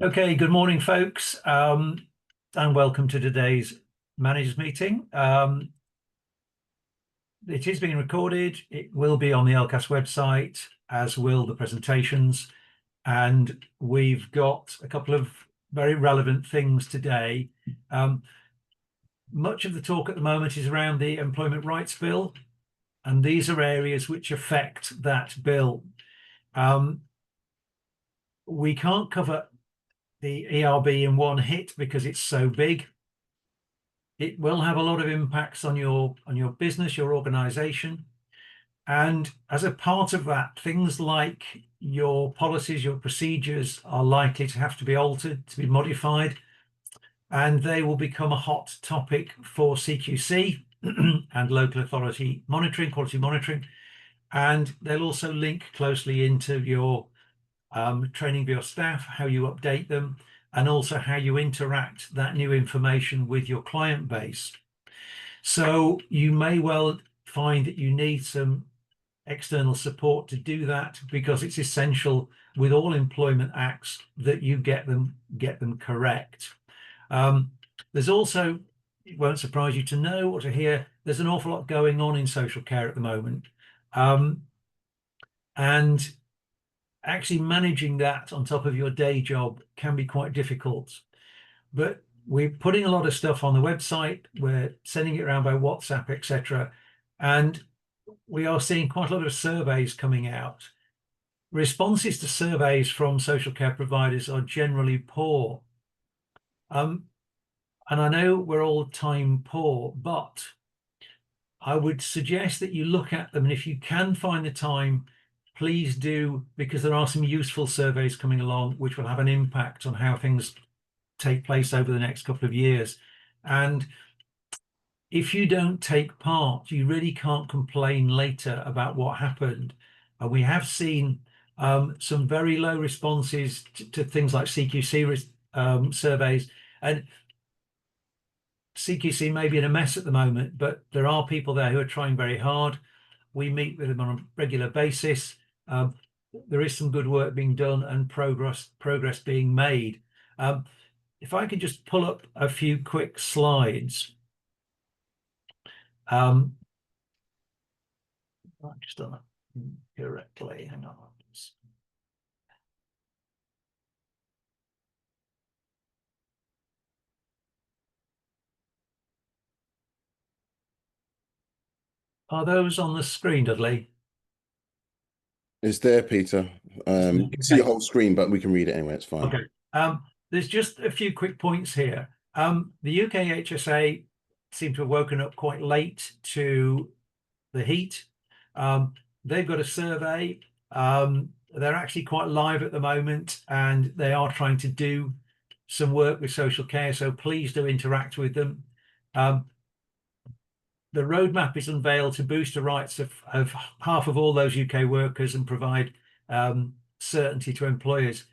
Okay, good morning, folks, and welcome to today's managers meeting. It is being recorded. It will be on the LCAS website, as will the presentations. And we've got a couple of very relevant things today. Much of the talk at the moment is around the Employment Rights Bill, and these are areas which affect that bill. We can't cover the ERB in one hit because it's so big. It will have a lot of impacts on your business, your organization. And as a part of that, things like your policies, your procedures are likely to have to be altered, to be modified, and they will become a hot topic for CQC and local authority monitoring, quality monitoring. And they'll also link closely into your training of your staff, how you update them, and also how you interact that new information with your client base. So you may well find that you need some external support to do that, because it's essential with all employment acts that you get them correct. There's also, it won't surprise you to know or to hear, there's an awful lot going on in social care at the moment. And actually managing that on top of your day job can be quite difficult. But we're putting a lot of stuff on the website, we're sending it around by WhatsApp, etc. And we are seeing quite a lot of surveys coming out. Responses to surveys from social care providers are generally poor. And I know we're all time poor, but I would suggest that you look at them, and if you can find the time, please do, because there are some useful surveys coming along which will have an impact on how things take place over the next couple of years. And if you don't take part, you really can't complain later about what happened. And we have seen some very low responses to things like CQC surveys. And CQC may be in a mess at the moment, but there are people there who are trying very hard. We meet with them on a regular basis. There is some good work being done and progress being made. If I could just pull up a few quick slides. I've just done it correctly. Hang on. Are those on the screen, Dudley? It's there, Peter. You can see the whole screen, but we can read it anyway. It's fine. Okay. There's just a few quick points here. The UK HSA seem to have woken up quite late to the heat. They've got a survey. They're actually quite live at the moment, and they are trying to do some work with social care. So please do interact with them. The roadmap is unveiled to boost the rights of half of all those UK workers and provide certainty to employers.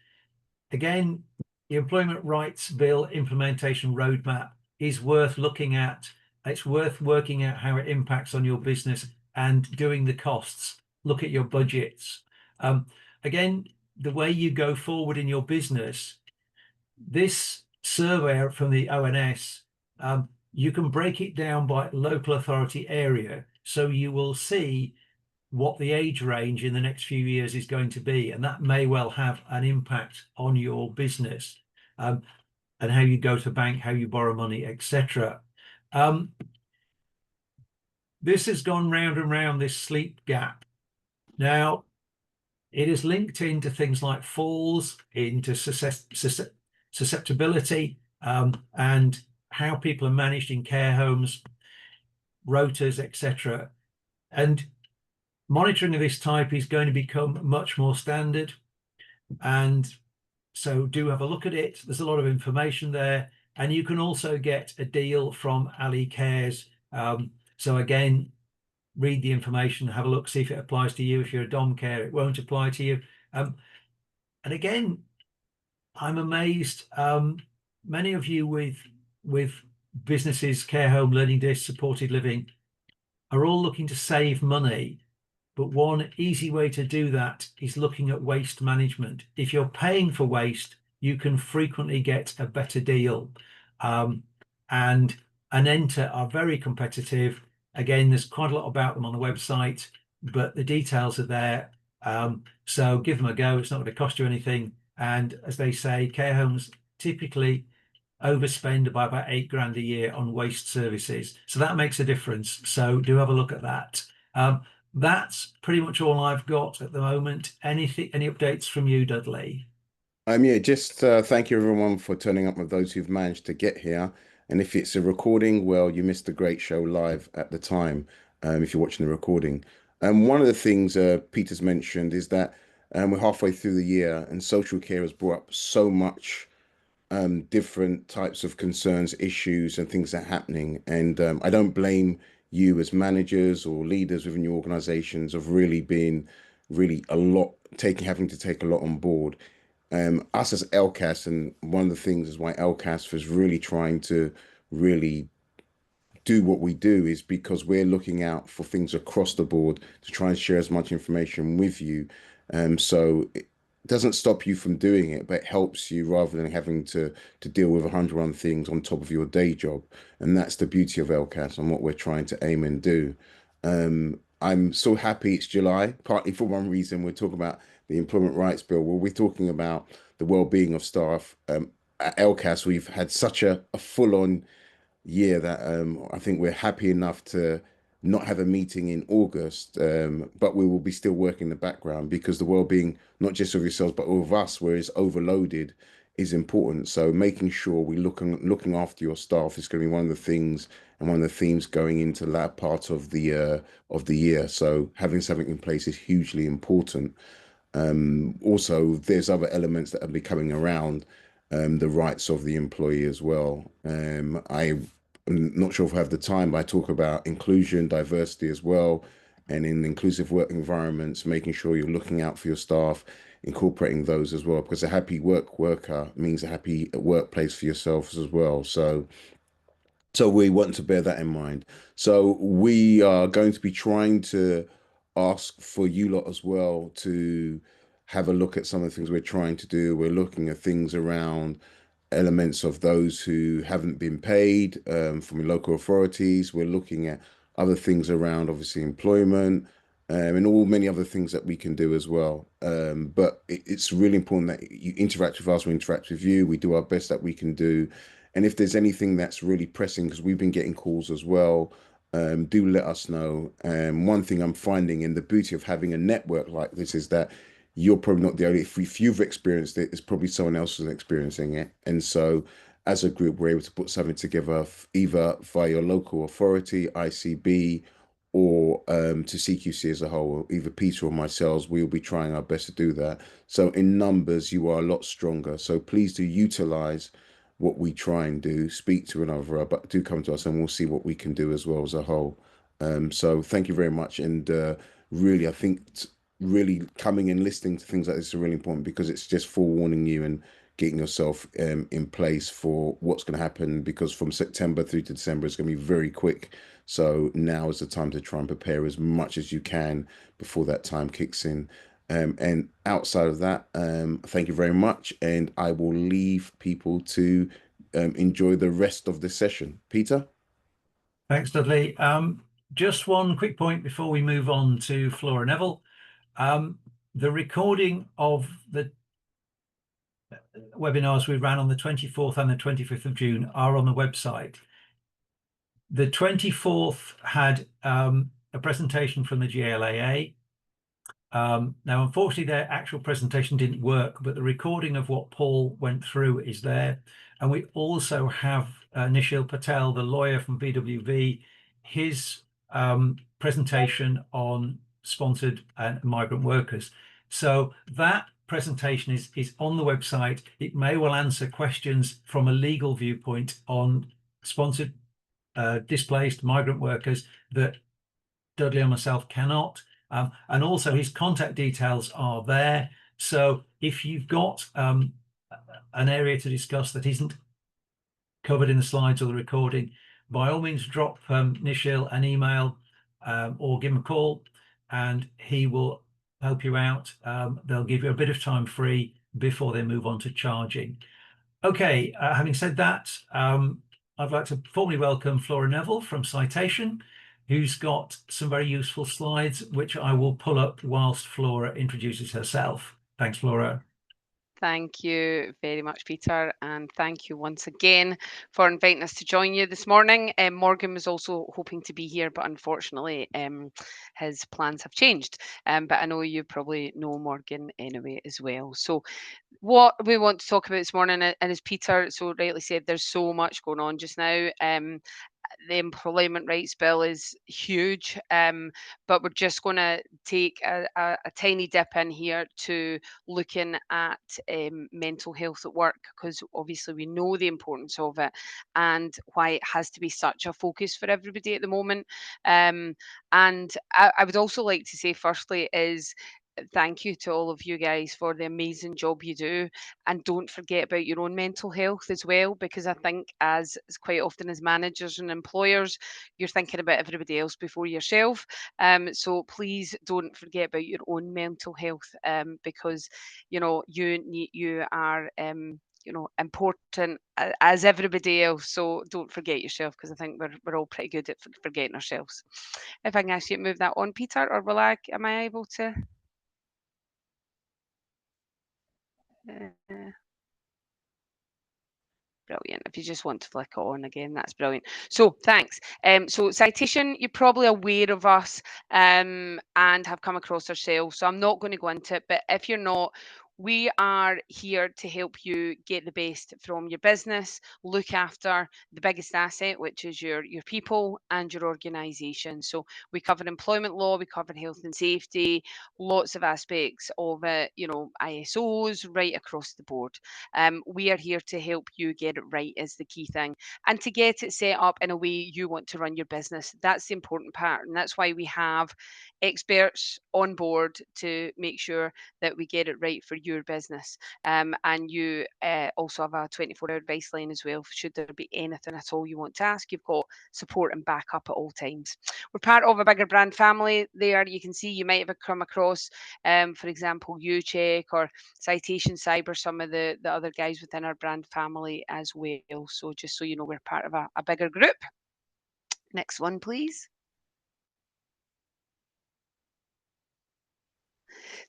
Again, the Employment Rights Bill implementation roadmap is worth looking at. It's worth working out how it impacts on your business and doing the costs. Look at your budgets. Again, the way you go forward in your business, this survey from the ONS, you can break it down by local authority area, so you will see what the age range in the next few years is going to be, and that may well have an impact on your business, and how you go to bank, how you borrow money, etc. This has gone round and round, this sleep gap. Now, it is linked into things like falls, into susceptibility, and how people are managed in care homes, rotas, etc. And monitoring of this type is going to become much more standard. And so do have a look at it. There's a lot of information there. And you can also get a deal from LCAS. So again, read the information, have a look, see if it applies to you. If you're a dom care, it won't apply to you. And again, I'm amazed. Many of you with businesses, care home, learning days, supported living, are all looking to save money. But one easy way to do that is looking at waste management. If you're paying for waste, you can frequently get a better deal. And Enter are very competitive. Again, there's quite a lot about them on the website, but the details are there. So give them a go. It's not going to cost you anything. And as they say, care homes typically overspend by about $8 grand a year on waste services. So that makes a difference. So do have a look at that. That's pretty much all I've got at the moment. Any updates from you, Dudley? Yeah, just thank you everyone for turning up, with those who've managed to get here. And if it's a recording, well, you missed a great show live at the time, if you're watching the recording. One of the things Peter's mentioned is that we're halfway through the year, and social care has brought up so much different types of concerns, issues, and things that are happening. And I don't blame you as managers or leaders within your organizations of really being having to take a lot on board. Us as LCAS, and one of the things is why LCAS was really trying to really do what we do, is because we're looking out for things across the board to try and share as much information with you. So it doesn't stop you from doing it, but it helps you rather than having to deal with 101 things on top of your day job. And that's the beauty of LCAS and what we're trying to aim and do. I'm so happy it's July, partly for one reason. We're talking about the Employment Rights Bill. Well, we're talking about the well-being of staff. At LCAS, we've had such a full-on year that I think we're happy enough to not have a meeting in August, but we will be still working in the background, because the well-being, not just of yourselves, but of us, where it's overloaded, is important. So making sure we looking after your staff is going to be one of the things and one of the themes going into that part of the year. So having something in place is hugely important. Also, there's other elements that are becoming around the rights of the employee as well. I'm not sure if I have the time, but I talk about inclusion, diversity as well, and in inclusive work environments, making sure you're looking out for your staff, incorporating those as well, because a happy worker means a happy workplace for yourselves as well. So we want to bear that in mind. So we are going to be trying to ask for you lot as well to have a look at some of the things we're trying to do. We're looking at things around elements of those who haven't been paid from local authorities. We're looking at other things around, obviously, employment, and all many other things that we can do as well. But it's really important that you interact with us, we interact with you, we do our best that we can do. And if there's anything that's really pressing, because we've been getting calls as well, do let us know. One thing I'm finding, in the beauty of having a network like this, is that you're probably not the only, if you've experienced it, it's probably someone else who's experiencing it. And so as a group, we're able to put something together, either via your local authority, ICB, or to CQC as a whole. Either Peter or myself, we'll be trying our best to do that. So in numbers, you are a lot stronger. So please do utilize what we try and do, speak to another, but do come to us and we'll see what we can do as well as a whole. So thank you very much. And really, I think really coming and listening to things like this is really important, because it's just forewarning you and getting yourself in place for what's going to happen, because from September through to December, it's going to be very quick. So now is the time to try and prepare as much as you can before that time kicks in. And outside of that, thank you very much. And I will leave people to enjoy the rest of the session. Peter? Thanks, Dudley. Just one quick point before we move on to Flora Neville. The recording of the webinars we ran on the 24th and the 25th of June are on the website. The 24th had a presentation from the GLAA. Now, unfortunately, their actual presentation didn't work, but the recording of what Paul went through is there. And we also have Nishil Patel, the lawyer from BWV, his presentation on sponsored and migrant workers. So that presentation is on the website. It may well answer questions from a legal viewpoint on sponsored displaced migrant workers that Dudley and myself cannot. And also his contact details are there. So if you've got an area to discuss that isn't covered in the slides or the recording, by all means drop Nishil an email or give him a call and he will help you out. They'll give you a bit of time free, before they move on to charging. Okay, having said that, I'd like to formally welcome Flora Neville from Citation, who's got some very useful slides, which I will pull up whilst Flora introduces herself. Thanks, Flora. Thank you very much, Peter, and thank you once again for inviting us to join you this morning. Morgan was also hoping to be here, but unfortunately his plans have changed. But I know you probably know Morgan anyway as well. So what we want to talk about this morning, and as Peter so rightly said, there's so much going on just now. The employment rights bill is huge, but we're just going to take a tiny dip in here to looking at mental health at work, because obviously we know the importance of it and why it has to be such a focus for everybody at the moment. And I would also like to say firstly is thank you to all of you guys for the amazing job you do, and don't forget about your own mental health as well, because I think as quite often as managers and employers, you're thinking about everybody else before yourself. So please don't forget about your own mental health, because you are important as everybody else. So don't forget yourself, because I think we're all pretty good at forgetting ourselves. If I can ask you to move that on, Peter, or am I able to? Brilliant. If you just want to flick it on again, that's brilliant. So thanks. So Citation, you're probably aware of us and have come across ourselves. So I'm not going to go into it, but if you're not, we are here to help you get the best from your business, look after the biggest asset, which is your people and your organisation. So we cover employment law, we cover health and safety, lots of aspects of it, ISOs right across the board. We are here to help you get it right is the key thing, and to get it set up in a way you want to run your business. That's the important part, and that's why we have experts on board to make sure that we get it right for your business. And you also have a 24-hour advice line as well. Should there be anything at all you want to ask, you've got support and backup at all times. We're part of a bigger brand family. There you can see, you might have come across, for example, UCheck or Citation Cyber, some of the other guys within our brand family as well. So just so you know, we're part of a bigger group. Next one, please.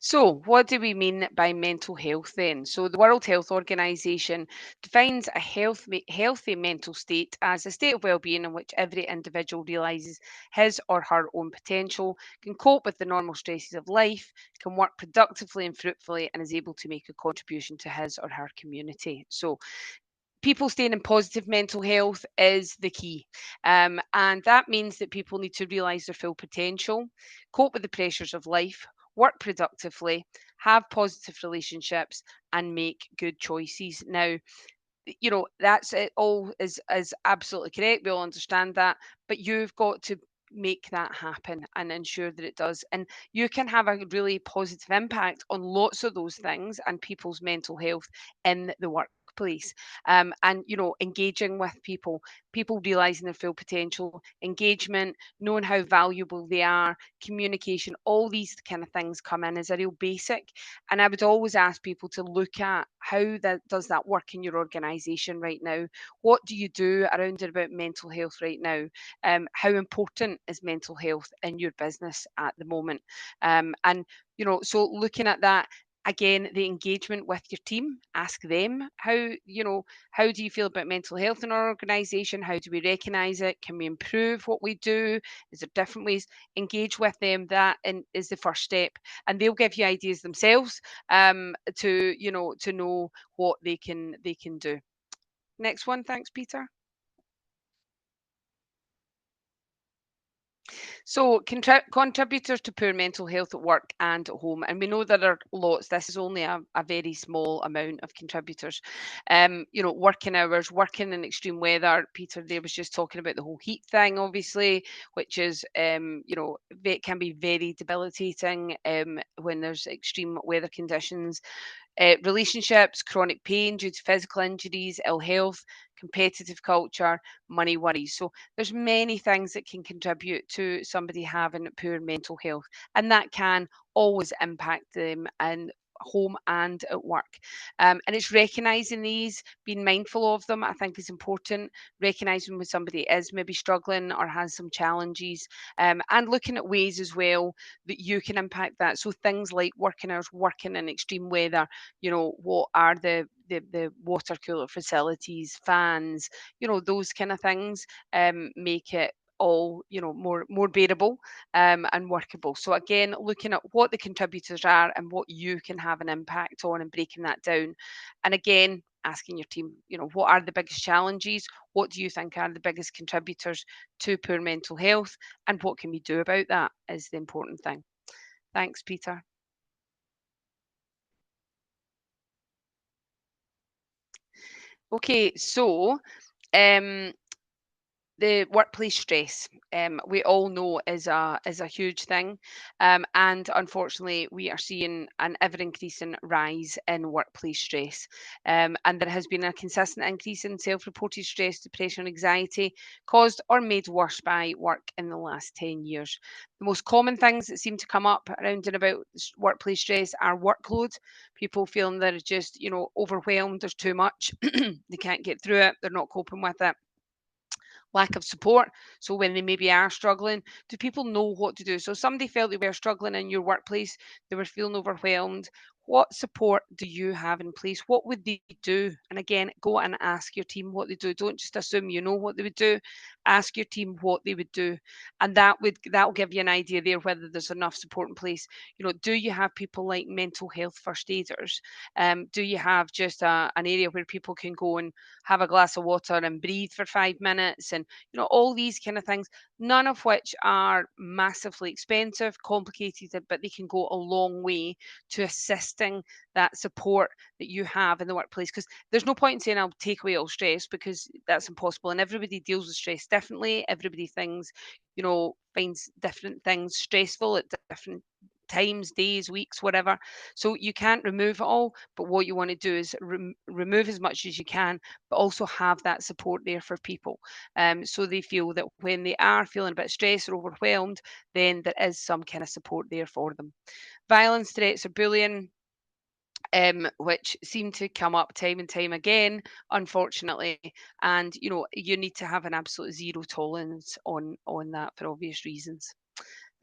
So what do we mean by mental health then? So the World Health Organization defines a healthy mental state as a state of well-being in which every individual realizes his or her own potential, can cope with the normal stresses of life, can work productively and fruitfully, and is able to make a contribution to his or her community. So people staying in positive mental health is the key. And that means that people need to realize their full potential, cope with the pressures of life, work productively, have positive relationships, and make good choices. Now, that's it all is absolutely correct. We all understand that, but you've got to make that happen and ensure that it does. And you can have a really positive impact on lots of those things and people's mental health in the workplace. And engaging with people realizing their full potential, engagement, knowing how valuable they are, communication, all these kind of things come in as a real basic. And I would always ask people to look at how does that work in your organization right now. What do you do around and about mental health right now? How important is mental health in your business at the moment? So looking at that, again, the engagement with your team, ask them how do you feel about mental health in our organization? How do we recognize it? Can we improve what we do? Is there different ways? Engage with them. That is the first step, and they'll give you ideas themselves to know what they can do. Next one. Thanks, Peter. So contributors to poor mental health at work and at home, and we know there are lots. This is only a very small amount of contributors. Working hours, working in extreme weather. Peter there was just talking about the whole heat thing, obviously, which is it can be very debilitating when there's extreme weather conditions. Relationships, chronic pain due to physical injuries, ill health, competitive culture, money worries. So there's many things that can contribute to somebody having poor mental health, and that can always impact them in home and at work. And it's recognising these, being mindful of them, I think is important. Recognising when somebody is maybe struggling or has some challenges, and looking at ways as well that you can impact that. So things like working hours, working in extreme weather, you know, what are the water cooler facilities, fans, you know, those kind of things, make it all, you know, more bearable, and workable. So again, looking at what the contributors are and what you can have an impact on and breaking that down. And again, asking your team, you know, what are the biggest challenges? What do you think are the biggest contributors to poor mental health? And what can we do about that is the important thing. Thanks, Peter. Okay, so the workplace stress, we all know is a huge thing, and unfortunately, we are seeing an ever increasing rise in workplace stress, and there has been a consistent increase in self-reported stress, depression, anxiety caused or made worse by work in the last 10 years. The most common things that seem to come up around and about workplace stress are workload. People feeling they're just, you know, overwhelmed. There's too much. They can't get through it. They're not coping with it. Lack of support. So when they maybe are struggling, do people know what to do? So somebody felt they were struggling in your workplace, they were feeling overwhelmed. What support do you have in place? What would they do? And again, go and ask your team what they do. Don't just assume you know what they would do. Ask your team what they would do. And that'll give you an idea there whether there's enough support in place. You know, do you have people like mental health first aiders? Do you have just an area where people can go and have a glass of water and breathe for 5 minutes, and you know, all these kind of things, none of which are massively expensive, complicated, but they can go a long way to assisting that support that you have in the workplace. Because there's no point in saying I'll take away all stress, because that's impossible, and everybody deals with stress differently. Everybody thinks, you know, finds different things stressful at different times, days, weeks, whatever. So you can't remove it all, but what you want to do is remove as much as you can, but also have that support there for people, so they feel that when they are feeling a bit stressed or overwhelmed, then there is some kind of support there for them. Violence, threats, or bullying, which seem to come up time and time again, unfortunately. And you know, you need to have an absolute zero tolerance on that for obvious reasons.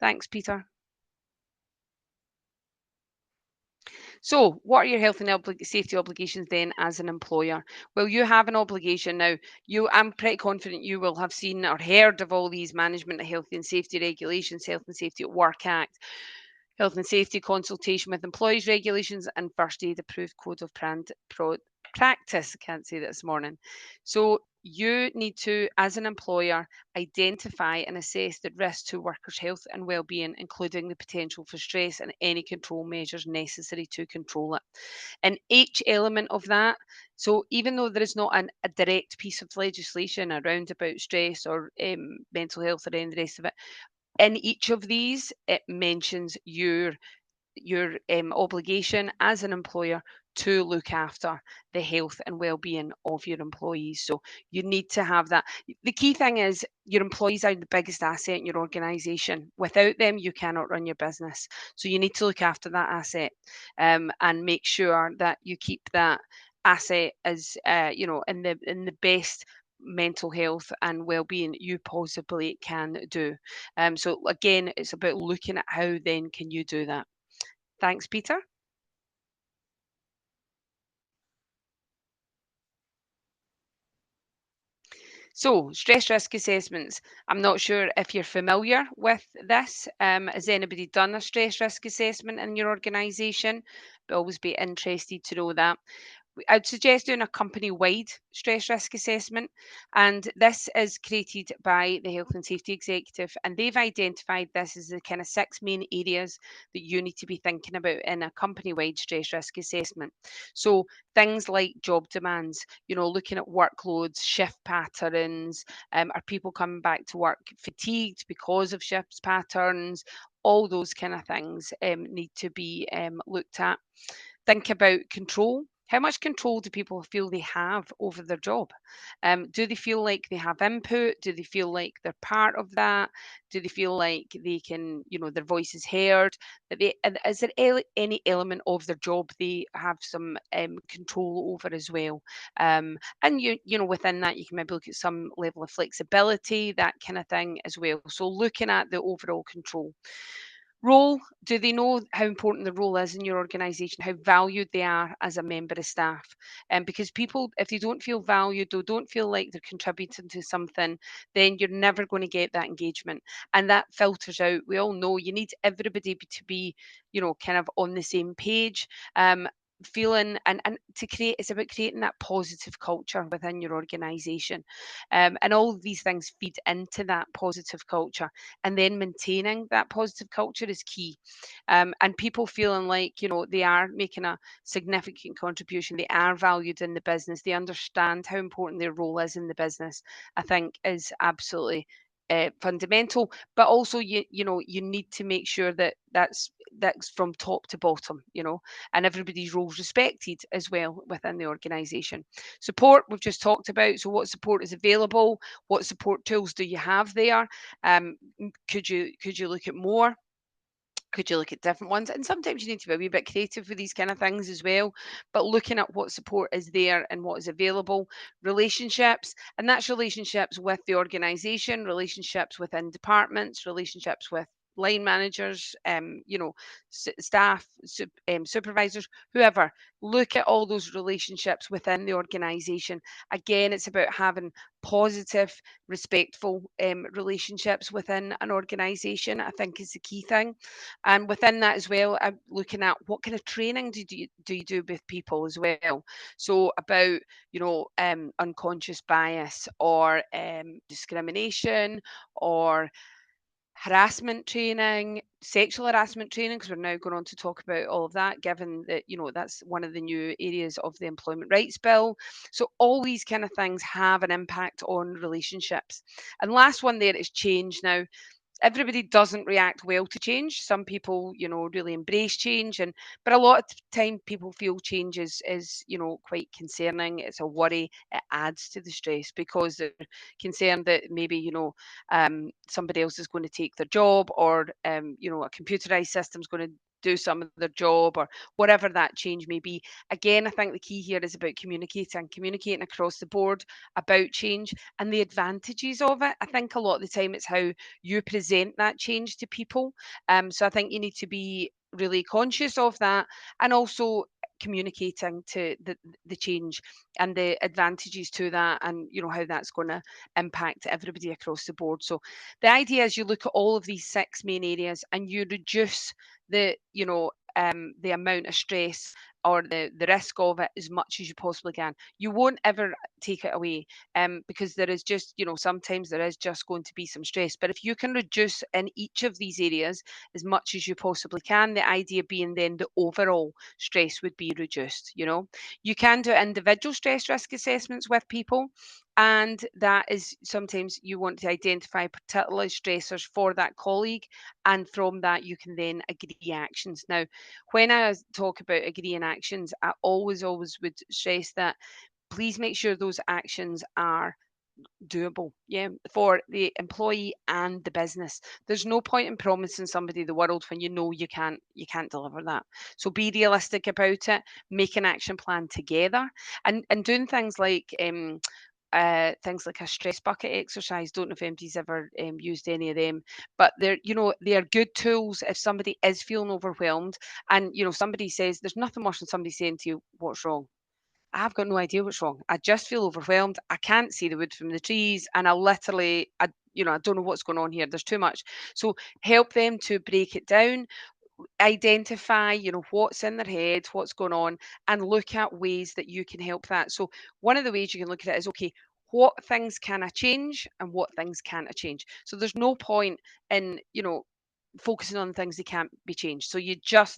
Thanks, Peter. So, what are your health and safety obligations then as an employer? Well, you have an obligation now. I'm pretty confident you will have seen or heard of all these management of health and safety regulations, Health and Safety at Work Act, Health and Safety Consultation with Employees Regulations, and First Aid Approved Code of Practice. I can't say that this morning. So you need to, as an employer, identify and assess the risks to workers' health and well-being, including the potential for stress and any control measures necessary to control it. And each element of that, so even though there is not a direct piece of legislation around about stress or mental health or any of the rest of it, in each of these, it mentions your obligation as an employer to look after the health and well-being of your employees. So you need to have that. The key thing is your employees are the biggest asset in your organization. Without them, you cannot run your business. So you need to look after that asset, and make sure that you keep that asset as you know, in the best mental health and well-being you possibly can do. So again, it's about looking at how then can you do that. Thanks, Peter. So, stress risk assessments. I'm not sure if you're familiar with this. Has anybody done a stress risk assessment in your organisation? But always be interested to know that. I'd suggest doing a company-wide stress risk assessment, and this is created by the Health and Safety Executive, and they've identified this as the kind of 6 main areas that you need to be thinking about in a company-wide stress risk assessment. So things like job demands, you know, looking at workloads, shift patterns, are people coming back to work fatigued because of shift patterns? All those kind of things need to be looked at. Think about control. How much control do people feel they have over their job? Do they feel like they have input? Do they feel like they're part of that? Do they feel like they can, their voice is heard? That is there any element of their job they have some control over as well? And within that, you can maybe look at some level of flexibility, that kind of thing as well. So looking at the overall control. Role, do they know how important the role is in your organisation, how valued they are as a member of staff? Because people, if they don't feel valued or don't feel like they're contributing to something, then you're never going to get that engagement. And that filters out. We all know you need everybody to be, kind of on the same page. Feeling and to create, it's about creating that positive culture within your organization, and all of these things feed into that positive culture, and then maintaining that positive culture is key. And people feeling like they are making a significant contribution, they are valued in the business, they understand how important their role is in the business, I think is absolutely fundamental. But also you need to make sure that that's from top to bottom, and everybody's roles respected as well within the organisation. Support, we've just talked about. So what support is available? What support tools do you have there? Could you look at more? Could you look at different ones? And sometimes you need to be a wee bit creative with these kind of things as well. But looking at what support is there and what is available, relationships, and that's relationships with the organisation, relationships within departments, relationships with line managers, staff, supervisors, whoever. Look at all those relationships within the organisation. Again, it's about having positive, respectful relationships within an organisation, I think is the key thing. And within that as well, I'm looking at what kind of training do you do with people as well. So about, unconscious bias or discrimination or harassment training, sexual harassment training, because we're now going on to talk about all of that, given that, that's one of the new areas of the Employment Rights Bill. So all these kind of things have an impact on relationships. And last one there is change. Now, everybody doesn't react well to change. Some people, really embrace change, but a lot of time people feel change is quite concerning. It's a worry. It adds to the stress because they're concerned that maybe somebody else is going to take their job, or a computerized system is going to do some of their job, or whatever that change may be. Again, I think the key here is about communicating across the board about change and the advantages of it. I think a lot of the time it's how you present that change to people. So I think you need to be really conscious of that, and also communicating to the change and the advantages to that, and how that's going to impact everybody across the board. So the idea is you look at all of these 6 main areas and you reduce the amount of stress or the risk of it as much as you possibly can. You won't ever take it away, because there is just, sometimes there is just going to be some stress. But if you can reduce in each of these areas as much as you possibly can, the idea being then the overall stress would be reduced. You can do individual stress risk assessments with people, and that is sometimes you want to identify particular stressors for that colleague, and from that you can then agree actions. Now, when I talk about agreeing actions, I always would stress that please make sure those actions are doable, yeah, for the employee and the business. There's no point in promising somebody the world when you can't deliver that. So be realistic about it, make an action plan together, and doing things like a stress bucket exercise. Don't know if MD's ever used any of them, but they are good tools if somebody is feeling overwhelmed, and somebody says there's nothing worse than somebody saying to you, "What's wrong?" I've got no idea what's wrong. I just feel overwhelmed. I can't see the wood from the trees, and I don't know what's going on here. There's too much. So help them to break it down, identify, what's in their head, what's going on, and look at ways that you can help that. So one of the ways you can look at it is, okay, what things can I change and what things can't I change? So there's no point in, focusing on things that can't be changed. So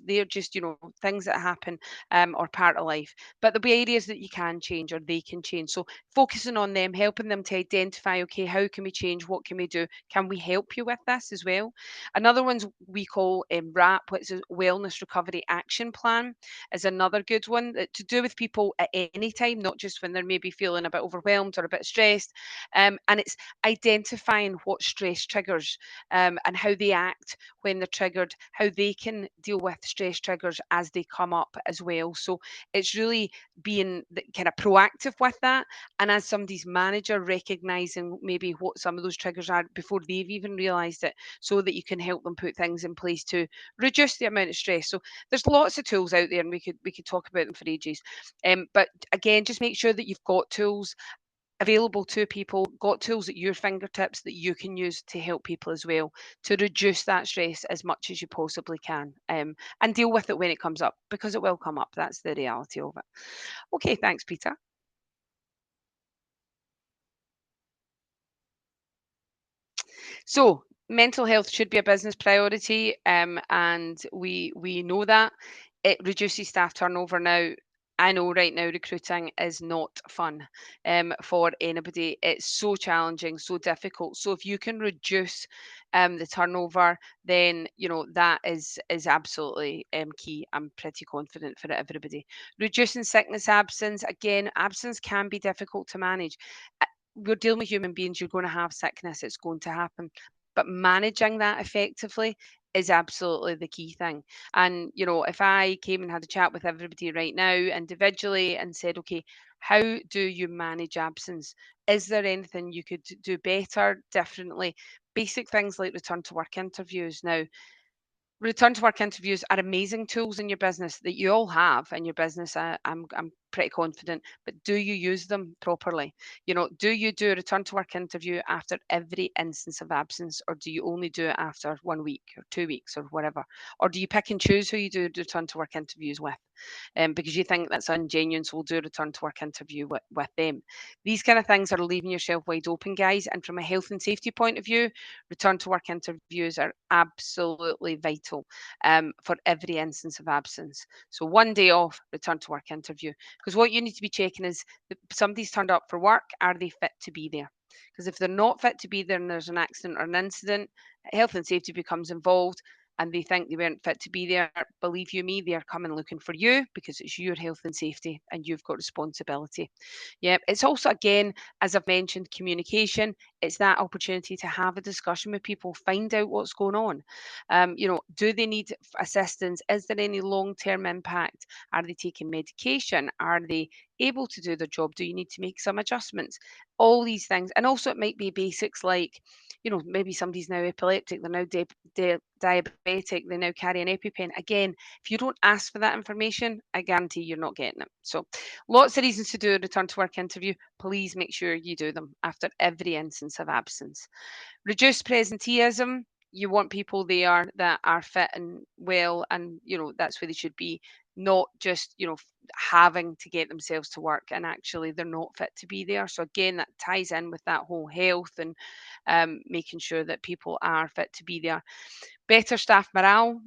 they're just, you know, things that happen or part of life. But there'll be areas that you can change or they can change. So focusing on them, helping them to identify, okay, how can we change? What can we do? Can we help you with this as well? Another one's we call WRAP, which is Wellness Recovery Action Plan, is another good one to do with people at any time, not just when they're maybe feeling a bit overwhelmed or a bit stressed. And it's identifying what stress triggers and how they act when they're triggered, how they can deal with stress triggers as they come up as well. So it's really being kind of proactive with that. And as somebody's manager, recognizing maybe what some of those triggers are before they've even realized it, so that you can help them put things in place to reduce the amount of stress. So there's lots of tools out there, and we could talk about them for ages. But again, just make sure that you've got tools available to people, got tools at your fingertips that you can use to help people as well, to reduce that stress as much as you possibly can, and deal with it when it comes up, because it will come up. That's the reality of it. Okay, thanks, Peter. So mental health should be a business priority, and we know that. It reduces staff turnover now. I know right now recruiting is not fun for anybody. It's so challenging, so difficult. So if you can reduce the turnover, then you know that is absolutely key. I'm pretty confident for everybody. Reducing sickness absence. Again, absence can be difficult to manage. We're dealing with human beings. You're going to have sickness. It's going to happen. But managing that effectively is absolutely the key thing. And, you know, if I came and had a chat with everybody right now individually and said, okay, how do you manage absence? Is there anything you could do better, differently? Basic things like return to work interviews. Now, return to work interviews are amazing tools in your business that you all have in your business. I'm pretty confident, but do you use them properly? You know, do you do a return to work interview after every instance of absence, or do you only do it after 1 week or 2 weeks or whatever? Or do you pick and choose who you do return to work interviews with? Because you think that's ungenuine, so we'll do a return to work interview with them. These kind of things are leaving yourself wide open, guys. And from a health and safety point of view, return to work interviews are absolutely vital for every instance of absence. So 1 day off, return to work interview. Because what you need to be checking is that somebody's turned up for work, are they fit to be there? Because if they're not fit to be there and there's an accident or an incident, health and safety becomes involved, and they think they weren't fit to be there, believe you me, they're coming looking for you, because it's your health and safety and you've got responsibility. Yeah, it's also, again, as I've mentioned, communication. It's that opportunity to have a discussion with people, find out what's going on. You know, do they need assistance? Is there any long-term impact? Are they taking medication? Are they able to do their job? Do you need to make some adjustments? All these things. And also it might be basics like, you know, maybe somebody's now epileptic, they're now diabetic, they now carry an EpiPen. Again, if you don't ask for that information, I guarantee you're not getting it. So lots of reasons to do a return to work interview. Please make sure you do them after every instance of absence. Reduce presenteeism. You want people there that are fit and well, and you know that's where they should be, not just, you know, having to get themselves to work and actually they're not fit to be there. So again, that ties in with that whole health and making sure that people are fit to be there. Better staff morale.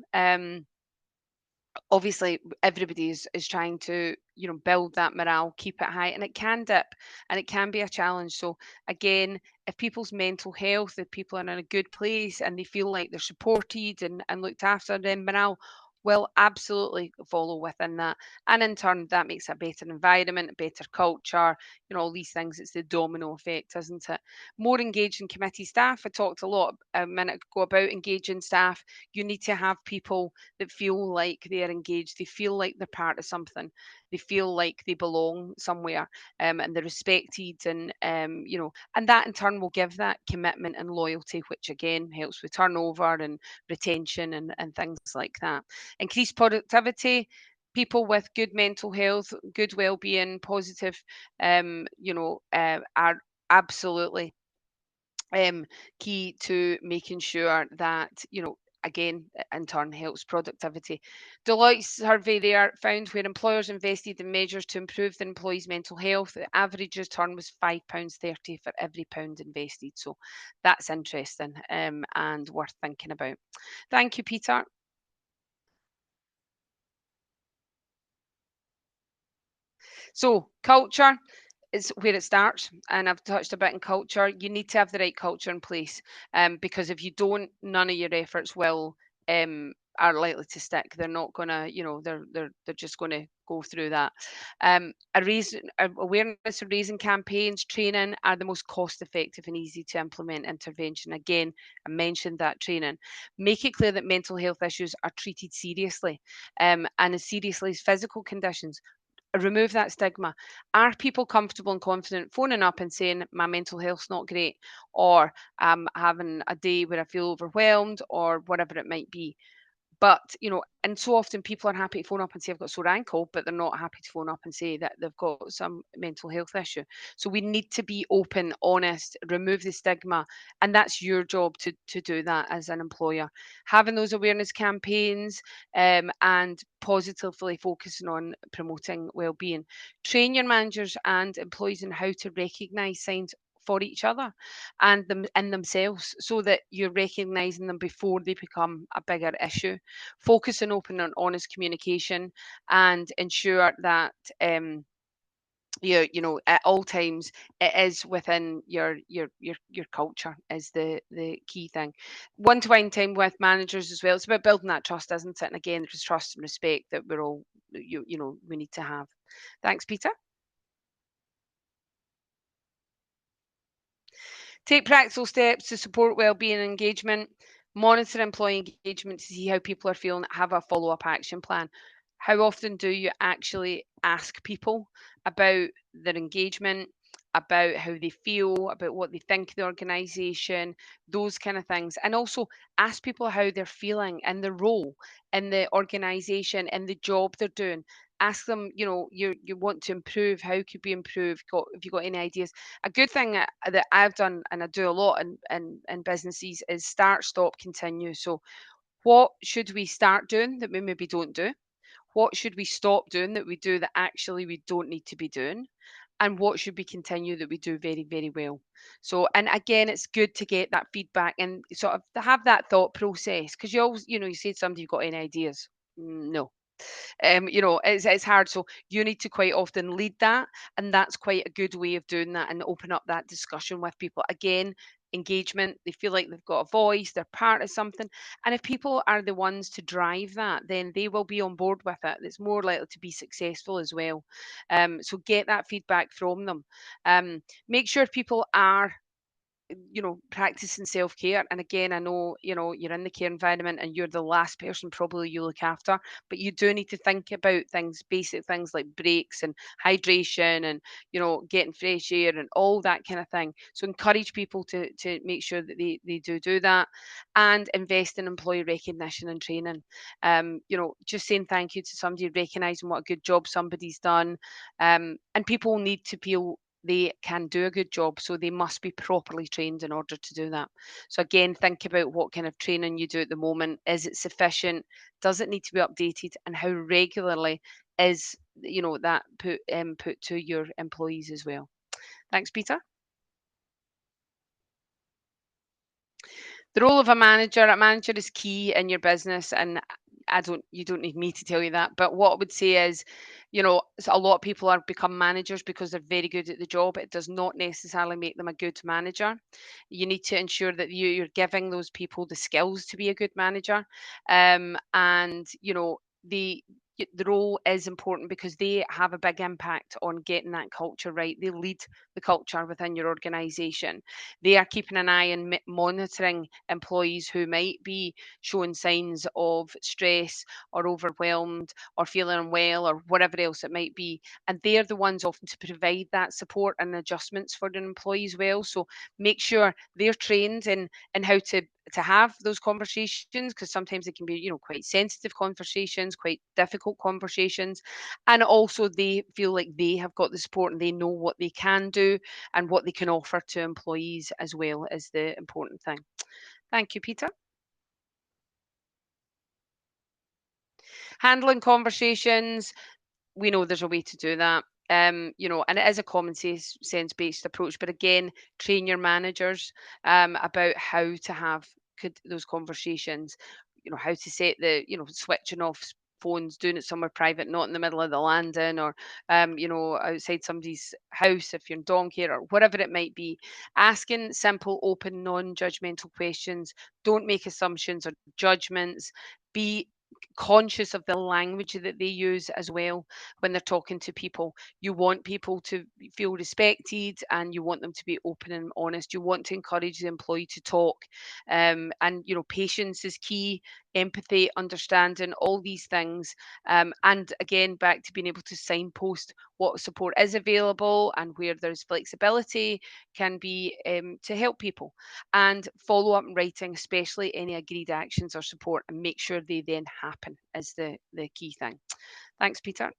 Obviously everybody is trying to, you know, build that morale, keep it high, and it can dip and it can be a challenge. So again, if people's mental health, if people are in a good place and they feel like they're supported and looked after, then morale will absolutely follow within that, and in turn that makes a better environment, a better culture, you know, all these things. It's the domino effect, isn't it? More engaged and committee staff. I talked a lot a minute ago about engaging staff. You need to have people that feel like they are engaged, they feel like they're part of something, they feel like they belong somewhere, and they're respected, and you know, and that in turn will give that commitment and loyalty, which again helps with turnover and retention and things like that. Increased productivity. People with good mental health, good well-being, positive, you know, are absolutely key to making sure that, you know, again, in turn helps productivity. Deloitte's survey there found where employers invested in measures to improve their employees' mental health, the average return was £5.30 for every pound invested. So that's interesting and worth thinking about. Thank you, Peter. So culture is where it starts, and I've touched a bit on culture. You need to have the right culture in place, because if you don't, none of your efforts will are likely to stick. They're not gonna, they're just going to go through that. Awareness and raising campaigns, training are the most cost-effective and easy to implement intervention. Again, I mentioned that training. Make it clear that mental health issues are treated seriously, and as seriously as physical conditions. Remove that stigma. Are people comfortable and confident phoning up and saying my mental health's not great, or I'm having a day where I feel overwhelmed, or whatever it might be? But, and so often people are happy to phone up and say I've got a sore ankle, but they're not happy to phone up and say that they've got some mental health issue. So we need to be open, honest, remove the stigma, and that's your job to do that as an employer. Having those awareness campaigns, and positively focusing on promoting well-being. Train your managers and employees on how to recognise signs for each other and them in themselves, so that you're recognizing them before they become a bigger issue. Focus on open and honest communication, and ensure that at all times it is within your culture is the key thing. One-to-one time with managers as well. It's about building that trust, isn't it? And again, there's trust and respect that we're all we need to have. Thanks, Peter. Take practical steps to support wellbeing and engagement. Monitor employee engagement to see how people are feeling. Have a follow-up action plan. How often do you actually ask people about their engagement, about how they feel, about what they think of the organisation, those kind of things? And also ask people how they're feeling in their role, in the organisation, in the job they're doing. Ask them, you want to improve, how could we improve? Have you got any ideas? A good thing that I've done, and I do a lot in businesses, is start, stop, continue. So what should we start doing that we maybe don't do? What should we stop doing that we do that actually we don't need to be doing? And what should we continue that we do very, very well? So, and again, it's good to get that feedback and sort of to have that thought process, because you always, you say to somebody, you've got any ideas? No. It's hard. So you need to quite often lead that, and that's quite a good way of doing that and open up that discussion with people. Again, engagement, they feel like they've got a voice, they're part of something. And if people are the ones to drive that, then they will be on board with it. It's more likely to be successful as well. So get that feedback from them. Make sure people are practicing self-care. And again, I know, you're in the care environment and you're the last person probably you look after, but you do need to think about things, basic things like breaks and hydration and, getting fresh air and all that kind of thing. So encourage people to make sure that they do that, and invest in employee recognition and training. Just saying thank you to somebody, recognizing what a good job somebody's done. And people need to feel they can do a good job, so they must be properly trained in order to do that. So again, think about what kind of training you do at the moment. Is it sufficient? Does it need to be updated? And how regularly is that put to your employees as well? Thanks, Peter. The role of a manager is key in your business, and you don't need me to tell you that. But what I would say is, a lot of people are become managers because they're very good at the job. It does not necessarily make them a good manager. You need to ensure that you're giving those people the skills to be a good manager. And the role is important because they have a big impact on getting that culture right. They lead the culture within your organization. They are keeping an eye and monitoring employees who might be showing signs of stress or overwhelmed or feeling unwell or whatever else it might be. And they're the ones often to provide that support and adjustments for the employees well. So make sure they're trained in how to have those conversations, because sometimes they can be quite sensitive conversations, quite difficult conversations, and also they feel like they have got the support and they know what they can do and what they can offer to employees as well, is the important thing. Thank you, Peter. Handling conversations, we know there's a way to do that. You know, and it is a common sense based approach, but again, train your managers about how to have those conversations, you know, how to set the, you know, switching off phones, doing it somewhere private, not in the middle of the landing, or you know, outside somebody's house if you're in donkey or whatever it might be. Asking simple, open, non-judgmental questions. Don't make assumptions or judgments. Be conscious of the language that they use as well when they're talking to people. You want people to feel respected, and you want them to be open and honest. You want to encourage the employee to talk, and you know, patience is key, empathy, understanding, all these things. And again, back to being able to signpost what support is available and where there's flexibility can be, to help people. And follow up in writing, especially any agreed actions or support, and make sure they then happen is the key thing. Thanks, Peter.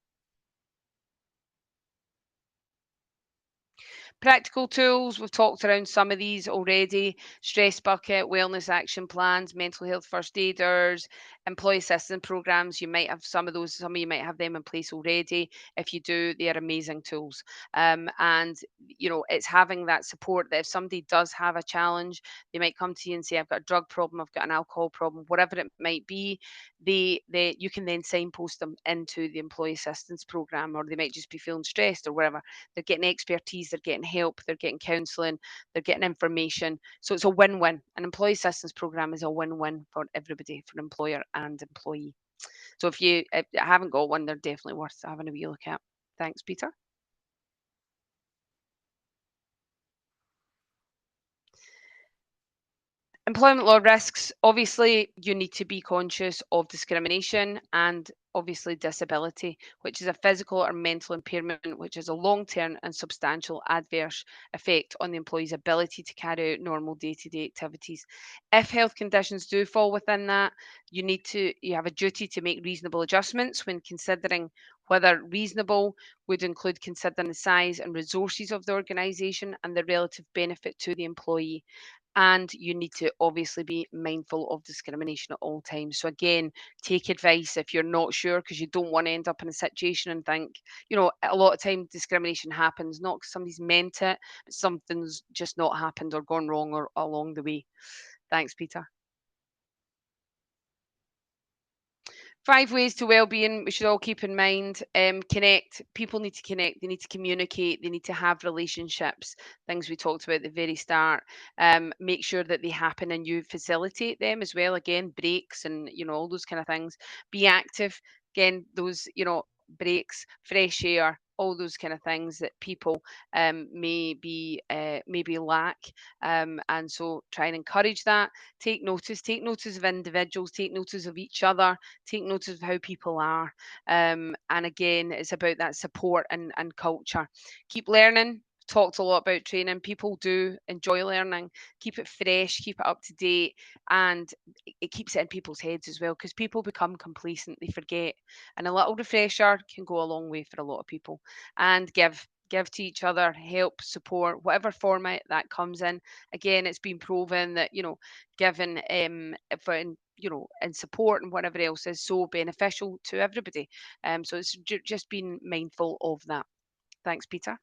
Practical tools, we've talked around some of these already. Stress bucket, wellness action plans, mental health first aiders, employee assistance programs. You might have some of those, some of you might have them in place already. If you do, they are amazing tools. And, you know, it's having that support that if somebody does have a challenge, they might come to you and say, I've got a drug problem, I've got an alcohol problem, whatever it might be. You can then signpost them into the employee assistance program, or they might just be feeling stressed or whatever. They're getting expertise, they're getting help, they're getting counselling, they're getting information. So it's a win-win. An employee assistance program is a win-win for everybody, for employer and employee. So if you haven't got one, they're definitely worth having a wee look at. Thanks, Peter. Employment law risks, obviously, you need to be conscious of discrimination and obviously disability, which is a physical or mental impairment, which has a long-term and substantial adverse effect on the employee's ability to carry out normal day-to-day activities. If health conditions do fall within that, you have a duty to make reasonable adjustments when considering whether reasonable would include considering the size and resources of the organisation and the relative benefit to the employee. And you need to obviously be mindful of discrimination at all times. So again, take advice if you're not sure, because you don't want to end up in a situation and think, you know, a lot of time discrimination happens not because somebody's meant it, but something's just not happened or gone wrong or along the way. Thanks, Peter. 5 ways to well-being we should all keep in mind. Connect. People need to connect. They need to communicate. They need to have relationships. Things we talked about at the very start. Make sure that they happen and you facilitate them as well. Again, breaks and, you know, all those kind of things. Be active. Again, those, you know, breaks, fresh air, all those kind of things that people maybe lack. And so try and encourage that. Take notice of individuals, take notice of each other, take notice of how people are. And again, it's about that support and culture. Keep learning. Talked a lot about training. People do enjoy learning. Keep it fresh, keep it up to date, and it keeps it in people's heads as well, because people become complacent, they forget. And a little refresher can go a long way for a lot of people. And give to each other, help, support, whatever format that comes in. Again, it's been proven that, you know, giving for you know, and support and whatever else is so beneficial to everybody. So it's just being mindful of that. Thanks, Peter.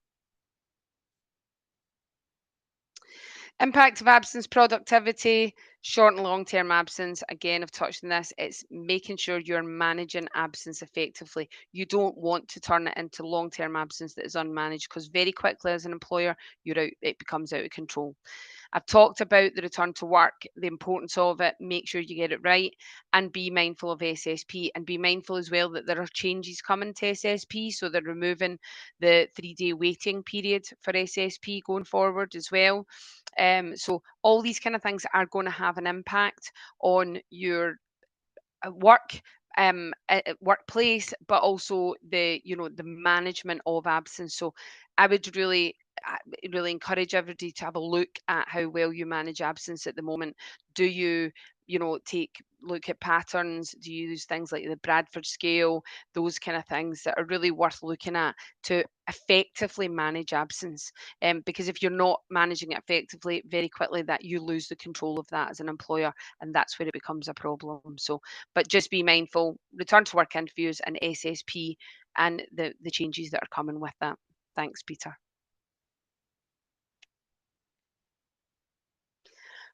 Impact of absence, productivity, short and long term absence. Again, I've touched on this. It's making sure you're managing absence effectively. You don't want to turn it into long term absence that is unmanaged, because very quickly as an employer, it becomes out of control. I've talked about the return to work, the importance of it. Make sure you get it right and be mindful of SSP, and be mindful as well that there are changes coming to SSP. So they're removing the 3-day waiting period for SSP going forward as well. So all these kind of things are going to have an impact on your workplace, but also the, you know, the management of absence. So I would really encourage everybody to have a look at how well you manage absence at the moment. Do you look at patterns, to use things like the Bradford scale, those kind of things that are really worth looking at to effectively manage absence. Because if you're not managing it effectively, very quickly that you lose the control of that as an employer, and that's where it becomes a problem. So, but just be mindful, return to work interviews and SSP and the changes that are coming with that. Thanks, Peter.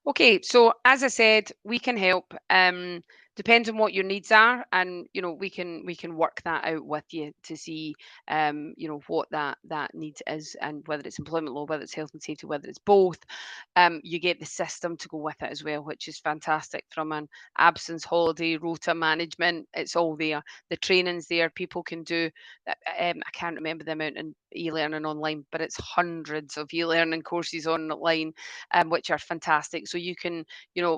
Okay, so as I said, we can help. Depends on what your needs are, and we can work that out with you to see what that need is, and whether it's employment law, whether it's health and safety, whether it's both. You get the system to go with it as well, which is fantastic. From an absence, holiday, rota management, it's all there. The training's there. People can do. I can't remember the amount in e-learning online, but it's hundreds of e-learning courses online, which are fantastic. So you can,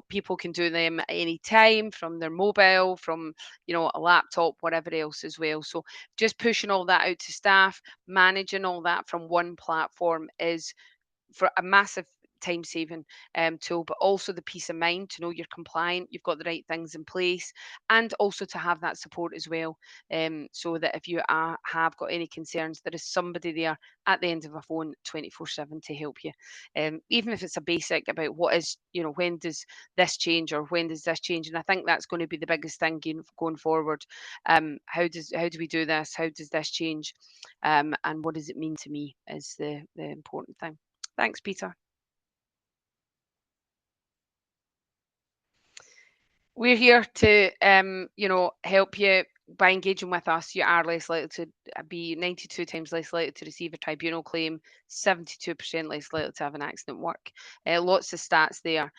people can do them at any time from their mobile, from, a laptop, whatever else as well. So just pushing all that out to staff, managing all that from one platform is for a massive time saving tool, but also the peace of mind to know you're compliant, you've got the right things in place, and also to have that support as well, so that if you have got any concerns, there is somebody there at the end of a phone 24/7 to help you, even if it's a basic about what is, when does this change, or when does this change. And I think that's going to be the biggest thing going forward. How do we do this, how does this change, and what does it mean to me is the important thing. Thanks, Peter. We're here to, help you. By engaging with us, you are less likely to be 92 times less likely to receive a tribunal claim, 72% less likely to have an accident work. Lots of stats there,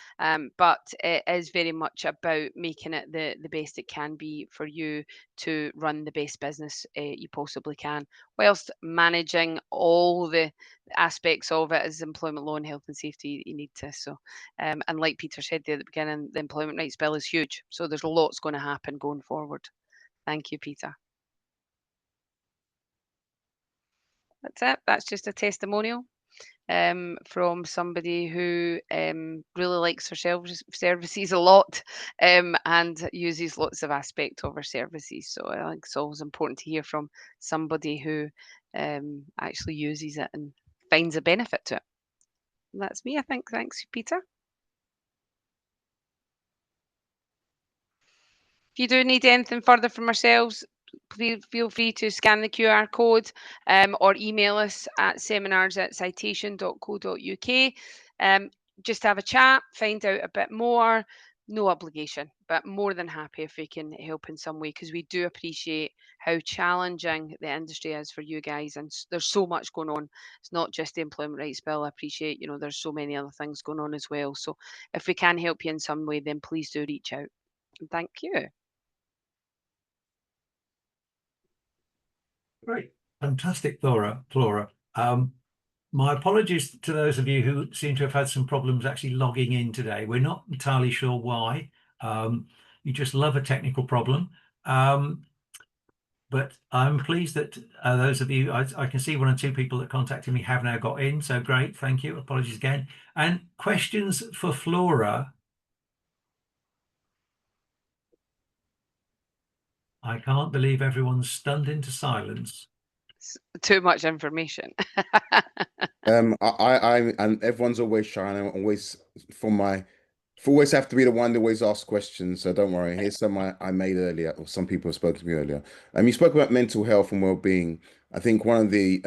but it is very much about making it the best it can be for you to run the best business you possibly can, whilst managing all the aspects of it as employment law and health and safety you need to. So, and like Peter said there at the beginning, the Employment Rights Bill is huge. So there's lots going to happen going forward. Thank you, Peter. That's it. That's just a testimonial from somebody who really likes her services a lot, and uses lots of aspects of her services. So I think it's always important to hear from somebody who actually uses it and finds a benefit to it. And that's me, I think. Thanks, Peter. If you do need anything further from ourselves, please feel free to scan the QR code, or email us at seminars@citation.co.uk. Just have a chat, find out a bit more. No obligation, but more than happy if we can help in some way, because we do appreciate how challenging the industry is for you guys, and there's so much going on. It's not just the Employment Rights Bill. I appreciate, there's so many other things going on as well. So if we can help you in some way, then please do reach out. And thank you. Great. Fantastic, Flora. My apologies to those of you who seem to have had some problems actually logging in today. We're not entirely sure why. You just love a technical problem. But I'm pleased that those of you, I can see 1 or 2 people that contacted me have now got in. So great. Thank you. Apologies again. And questions for Flora. I can't believe everyone's stunned into silence. Too much information. I and everyone's always shy. I'm always always have to be the one that always asks questions. So don't worry. Here's some I made earlier, or some people have spoken to me earlier. You spoke about mental health and well-being. I think one of the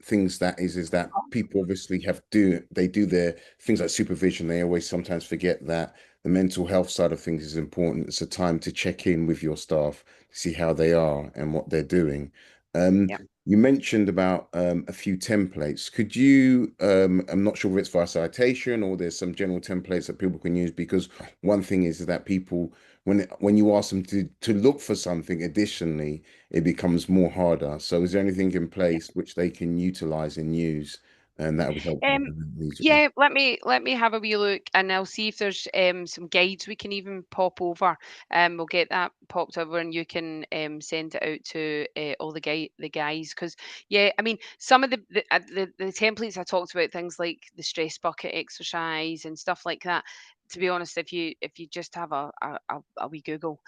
things that is that people obviously do their things like supervision. They always sometimes forget that the mental health side of things is important. It's a time to check in with your staff to see how they are and what they're doing. Yep. You mentioned about a few templates. Could you, I'm not sure if it's via Citation or there's some general templates that people can use, because one thing is that people, when you ask them to look for something additionally, it becomes more harder. So is there anything in place which they can utilize and use, and that would help? Yeah, let me have a wee look, and I'll see if there's some guides we can even pop over. We'll get that popped over, and you can send it out to all the guys. Because yeah, I mean, some of the templates I talked about, things like the stress bucket exercise and stuff like that. to be honest, if you just have a wee Google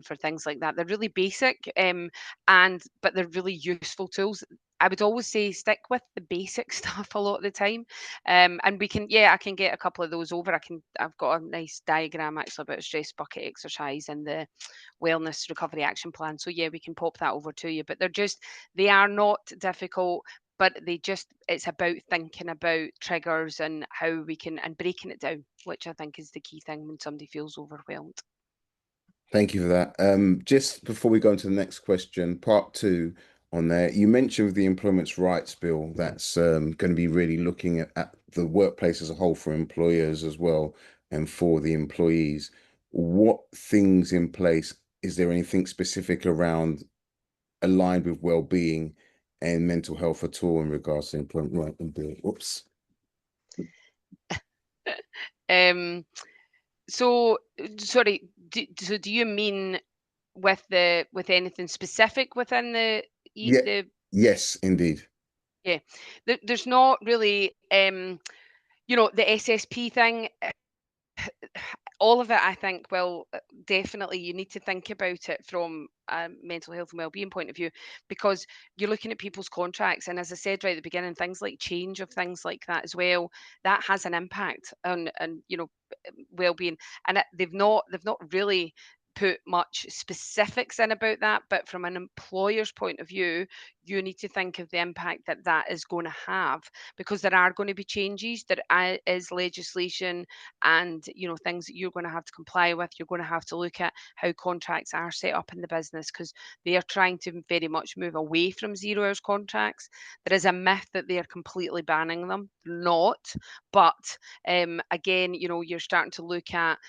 for things like that, they're really basic, but they're really useful tools. I would always say stick with the basic stuff a lot of the time, and we can, I can get a couple of those over. I've got a nice diagram actually about stress bucket exercise and the wellness recovery action plan. So yeah, we can pop that over to you. But they are not difficult, but it's about thinking about triggers and how we can, and breaking it down, which I think is the key thing when somebody feels overwhelmed. Thank you for that. Just before we go into the next question, part 2 on there, you mentioned the Employment Rights Bill that's going to be really looking at the workplace as a whole for employers as well and for the employees. What things in place, is there anything specific around aligned with well-being and mental health at all in regards to employment right and bill? Whoops. So sorry, do you mean with anything specific within the Yes, indeed. Yeah, there's not really the SSP thing. All of it, I think, well, definitely you need to think about it from a mental health and wellbeing point of view, because you're looking at people's contracts, and as I said right at the beginning, things like change of things like that as well, that has an impact on wellbeing, and they've not really put much specifics in about that, but from an employer's point of view, you need to think of the impact that is going to have, because there are going to be changes, there is legislation and things that you're going to have to comply with. You're going to have to look at how contracts are set up in the business, because they are trying to very much move away from 0 hours contracts. There is a myth that they are completely banning them. Not, but again, you're starting to look at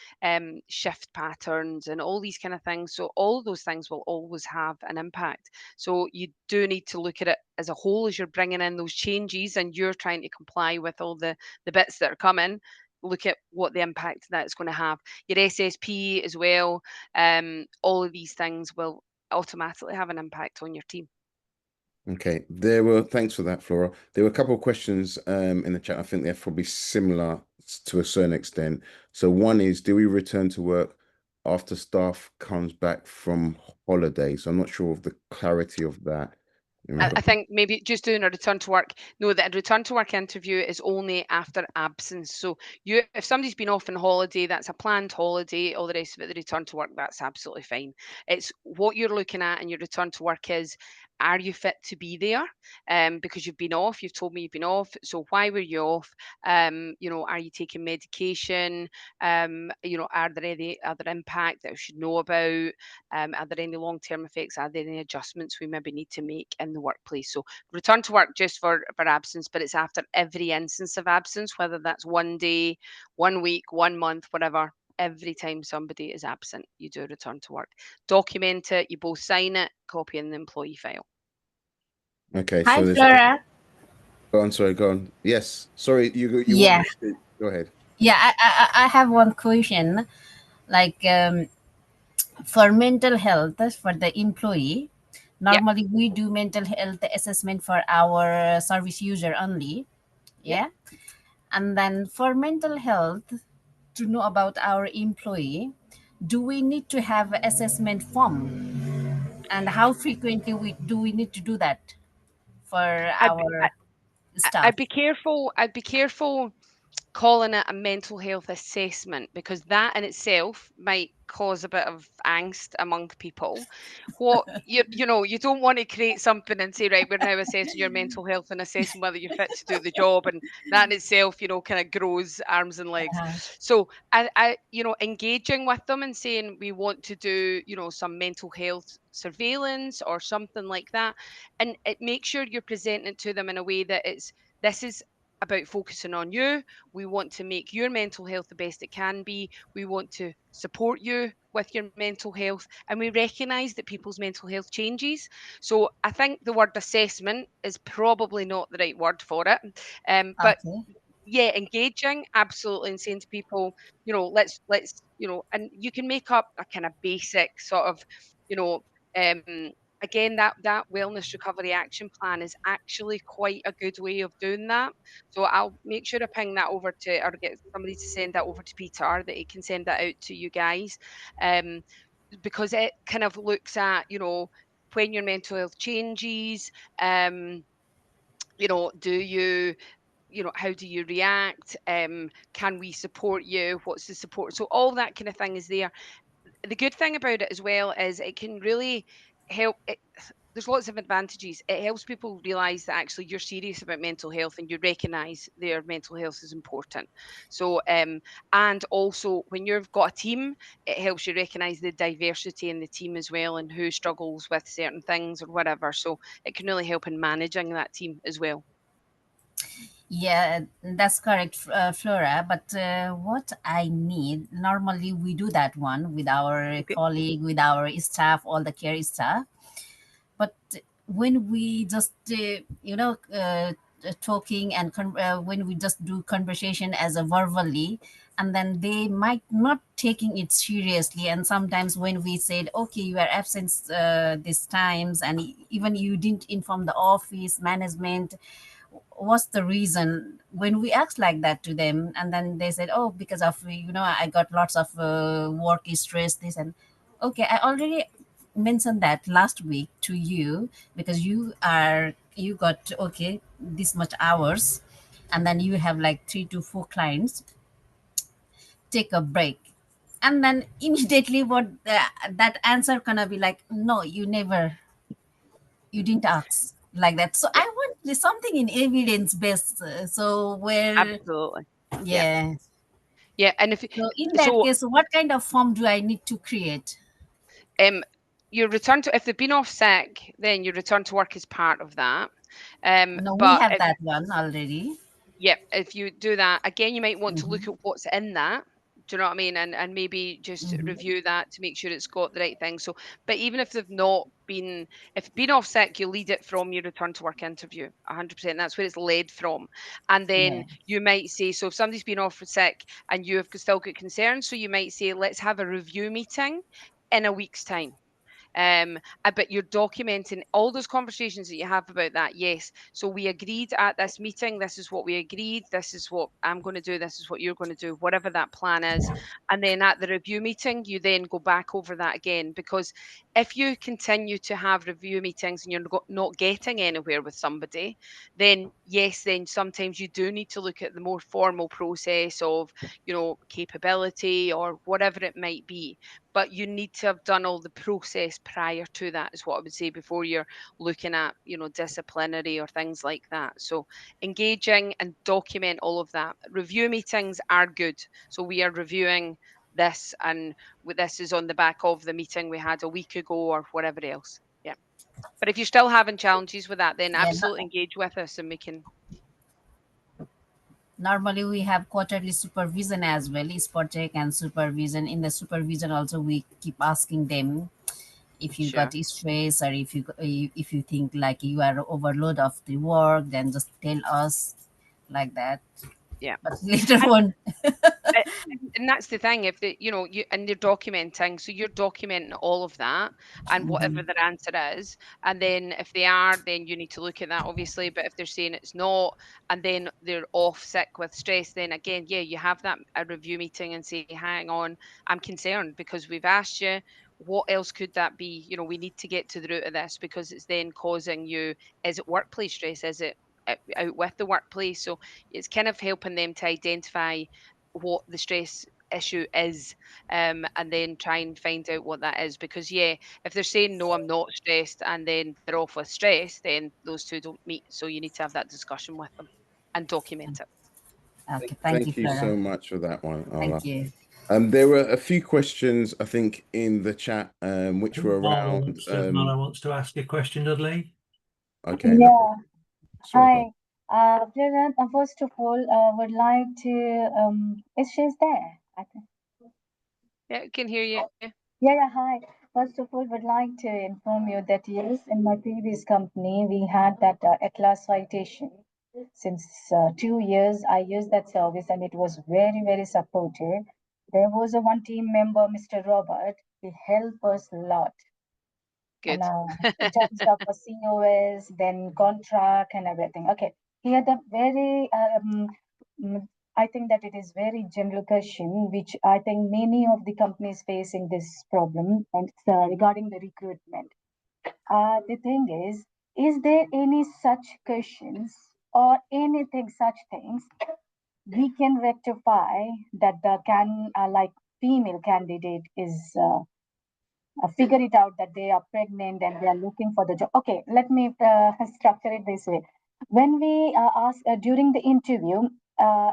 shift patterns and all these kind of things. So all of those things will always have an impact. So you do need to look at it as a whole as you're bringing in those changes and you're trying to comply with all the bits that are coming. Look at what the impact that's going to have. Your SSP as well. All of these things will automatically have an impact on your team. Okay, thanks for that, Flora. There were a couple of questions in the chat. I think they're probably similar to a certain extent. So one is, do we return to work after staff comes back from holiday? So I'm not sure of the clarity of that. I think maybe just doing a return to work. No, that a return to work interview is only after absence. So if somebody's been off on holiday, that's a planned holiday, all the rest of it, the return to work, that's absolutely fine. It's what you're looking at in your return to work is, are you fit to be there? Because you've been off, you've told me you've been off. So why were you off? Are you taking medication? Are there any other impact that we should know about? Are there any long-term effects? Are there any adjustments we maybe need to make in the workplace? So return to work just for absence, but it's after every instance of absence, whether that's 1 day, 1 week, 1 month, whatever. Every time somebody is absent, you do return to work. Document it, you both sign it, copy in the employee file. Okay. Hi, so Flora. Go on, sorry, go on. Yes, sorry, you Yeah. want to go ahead. Yeah, I have one question. Like for mental health for the employee, normally we do mental health assessment for our service user only. Yeah. And then for mental health, to know about our employee, do we need to have assessment form? And how frequently do we need to do that for our staff? I'd be careful calling it a mental health assessment, because that in itself might cause a bit of angst among people. What you don't want to create something and say, right, we're now assessing your mental health and assessing whether you're fit to do the job, and that in itself kind of grows arms and legs. So I engaging with them and saying we want to do some mental health surveillance or something like that, and make sure you're presenting it to them in a way that this is about focusing on you. We want to make your mental health the best it can be. We want to support you with your mental health, and we recognise that people's mental health changes. So I think the word assessment is probably not the right word for it. But yeah, engaging, absolutely, and saying to people, let's and you can make up a kind of basic sort of, again, that wellness recovery action plan is actually quite a good way of doing that. So I'll make sure I ping that over to, or get somebody to send that over to Peter, that he can send that out to you guys, because it kind of looks at, when your mental health changes, do you, how do you react? Can we support you? What's the support? So all that kind of thing is there. The good thing about it as well is it can really help it, there's lots of advantages. It helps people realize that actually you're serious about mental health and you recognize their mental health is important. So and also when you've got a team, it helps you recognize the diversity in the team as well, and who struggles with certain things or whatever. So it can really help in managing that team as well. Yeah, that's correct, Flora. But what I need, normally we do that one with our colleague, with our staff, all the care staff. But when we just, talking and when we just do conversation as a verbally, and then they might not taking it seriously. And sometimes when we said, okay, you are absent these times, and even you didn't inform the office management, what's the reason, when we asked like that to them, and then they said, oh, because of, I got lots of work stress, this and, okay, I already mentioned that last week to you, because you got, okay, this much hours, and then you have like 3 to 4 clients, take a break. And then immediately that answer gonna be like, no, you didn't ask like that. So I want something in evidence based. So where, Absolutely. yeah. Yeah. And if So in that so, case, what kind of form do I need to create? you return to, if they've been off sick, then your return to work is part of that. No, we But have that one already. yeah, if you do that again, you might want to look Mm-hmm. at what's in that. Do you know what I mean? And maybe just Mm-hmm. review that to make sure it's got the right thing. So, but even if they've not been, if been off sick, you lead it from your return to work interview, 100%. That's where it's led from. And then Yeah. you might say, so if somebody's been off sick and you have still got concerns, so you might say, let's have a review meeting in a week's time. But you're documenting all those conversations that you have about that. Yes. So we agreed at this meeting, this is what we agreed, this is what I'm going to do, this is what you're going to do, whatever that plan is. And then at the review meeting, you then go back over that again. Because if you continue to have review meetings and you're not getting anywhere with somebody, then yes, then sometimes you do need to look at the more formal process of, capability or whatever it might be. But you need to have done all the process prior to that, is what I would say, before you're looking at, disciplinary or things like that. So engaging and document all of that. Review meetings are good. So we are reviewing this, and this is on the back of the meeting we had a week ago or whatever else. Yeah. But if you're still having challenges with that, then Yeah. absolutely engage with us and we can. Normally we have quarterly supervision as well, spot check and supervision. In the supervision also, we keep asking them, if you Sure. got stress, or if you think like you are overload of the work, then just tell us like that. Yeah. But later And on, and that's the thing, if you and you're documenting, so you're documenting all of that and whatever mhm, their answer is. And then if they are, then you need to look at that, obviously. But if they're saying it's not, and then they're off sick with stress, then again, yeah, you have that a review meeting and say, hang on, I'm concerned because we've asked you, what else could that be? We need to get to the root of this, because it's then causing you, is it workplace stress, is it out with the workplace? So it's kind of helping them to identify what the stress issue is, and then try and find out what that is. Because yeah, if they're saying no, I'm not stressed, and then they're off with stress, then those two don't meet. So you need to have that discussion with them and document it. okay, thank you, Thank you Flora. so much for that one, Ola. Thank you. There were a few questions, I think, in the chat, which were Marla around. wants to ask a question, Dudley. Okay. No, Yeah. sorry, go on. Hi. Flora, first of all, would like to, is she's there? I think. Yeah, I can hear you. Yeah, hi. First of all, would like to inform you that yes, in my previous company, we had that LCAS citation. Since 2 years, I used that service and it was very, very supportive. There was a one team member, Mr. Robert. He helped us a lot. Good. in terms of a COS, then contract and everything. Okay, here the very I think that it is very general question, which I think many of the companies facing this problem, and it's regarding the recruitment. The thing is there any such questions or anything such things we can rectify that the like female candidate is figure it out that they are pregnant and they are looking for the job. Okay, let me structure it this way. When we ask during the interview,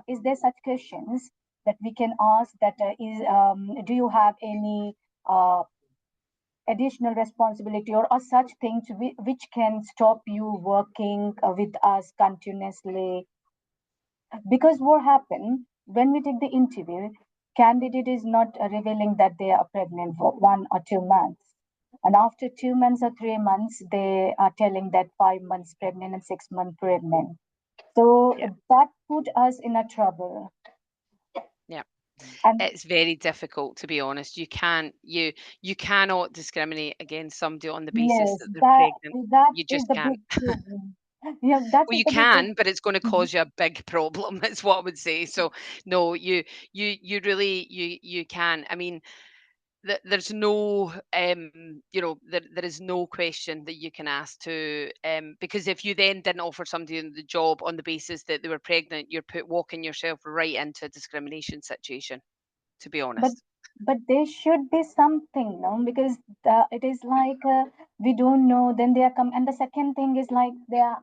is there such questions that we can ask that do you have any additional responsibility or such things which can stop you working with us continuously? Because what happened when we take the interview, candidate is not revealing that they are pregnant for 1 or 2 months, and after 2 months or 3 months they are telling that 5 months pregnant and 6 months pregnant. So Yeah. that put us in a trouble. Yeah. And It's very difficult, to be honest. You cannot discriminate against somebody on the basis yes, that they're that pregnant. that You is just the can't. big problem. Yeah, that Well, is you the big. can, but it's going to Mhm. cause you a big problem. Is what I would say. So no, you really you can. I mean, there's no there is no question that you can ask to because if you then didn't offer somebody the job on the basis that they were pregnant, you're walking yourself right into a discrimination situation, to be but honest. but there should be something, no? Because it is like we don't know. Then they are come, and the second thing is like they are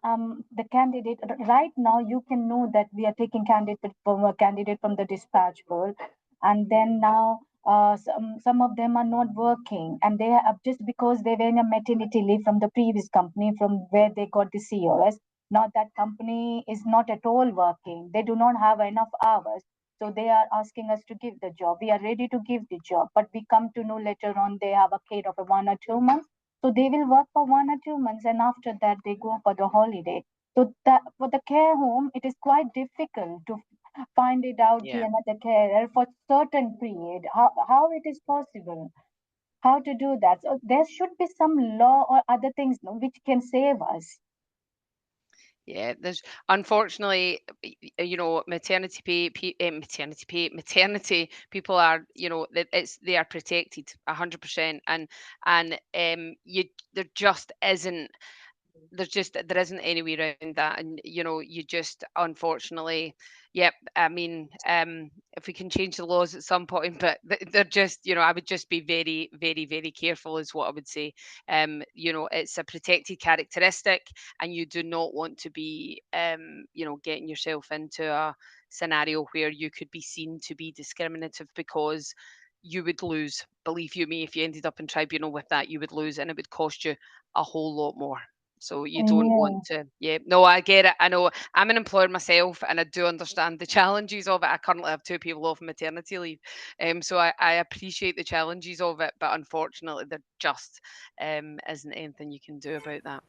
the candidate right now. You can know that we are taking candidate from the dispatch board, and then now some of them are not working, and they are just because they were in a maternity leave from the previous company from where they got the COS. Now that company is not at all working. They do not have enough hours, so they are asking us to give the job. We are ready to give the job, but we come to know later on they have a kid of a 1 or 2 months. So they will work for 1 or 2 months, and after that they go for the holiday. So that for the care home, it is quite difficult to find it out the Yeah. another carer for certain period. How it is possible? How to do that? So there should be some law or other things, no, which can save us. Yeah, there's unfortunately, maternity people are, that they are protected 100%, and there just isn't there isn't any way around that, and you just unfortunately, yep. I mean, if we can change the laws at some point, but they're just, I would just be very, very, very careful, is what I would say. It's a protected characteristic, and you do not want to be, getting yourself into a scenario where you could be seen to be discriminative, because you would lose. Believe you me, if you ended up in tribunal with that, you would lose, and it would cost you a whole lot more. So you don't Yeah. want to, yeah, no, I get it. I know I'm an employer myself, and I do understand the challenges of it. I currently have 2 people off maternity leave. So I appreciate the challenges of it, but unfortunately there just isn't anything you can do about that.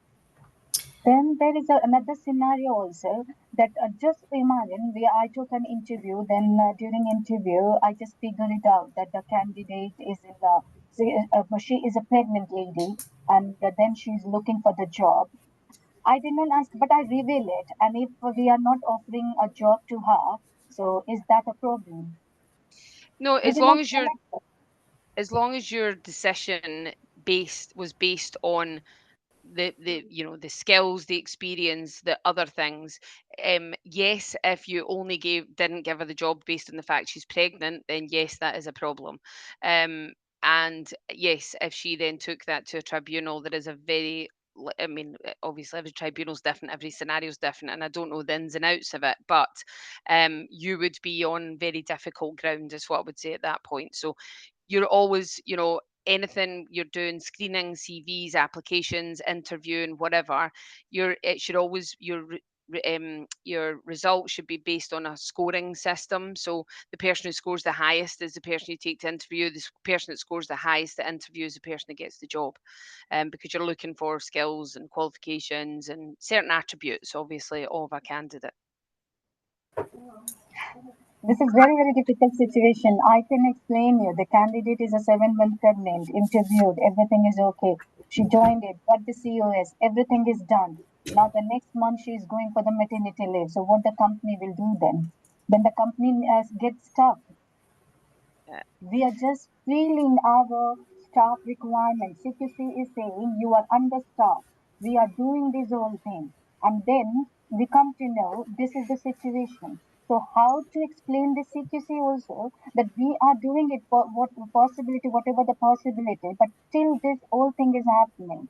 Then there is another scenario also that just imagine I took an interview. Then during interview, I just figured it out that the candidate is in the she is a pregnant lady, and then she's looking for the job. I did not ask, but I reveal it. And if we are not offering a job to her, so is that a problem? No, We did not select her. as long as your decision was based on the skills, the experience, the other things. Yes, if you only didn't give her the job based on the fact she's pregnant, then yes, that is a problem. And yes, if she then took that to a tribunal, there is a very I mean, obviously every tribunal's different, every scenario's different, and I don't know the ins and outs of it, but you would be on very difficult ground, is what I would say at that point. So you're always, anything you're doing, screening, CVs, applications, interviewing, whatever, it should always, your results should be based on a scoring system. So the person who scores the highest is the person you take to interview. The person that scores the highest at interview is the person that gets the job, because you're looking for skills and qualifications and certain attributes, obviously, of a candidate. This is very, very difficult situation. I can explain you. The candidate is a 7 month pregnant, interviewed, everything is okay. She joined it, got the COS, everything is done. Now the next month she is going for the maternity leave. So what the company will do then? Then the company gets stuck. We are just filling our staff requirements. CQC is saying you are understaffed. We are doing this whole thing. And then we come to know this is the situation. So how to explain the CQC also that we are doing it for what possibility, whatever the possibility, but still this whole thing is happening.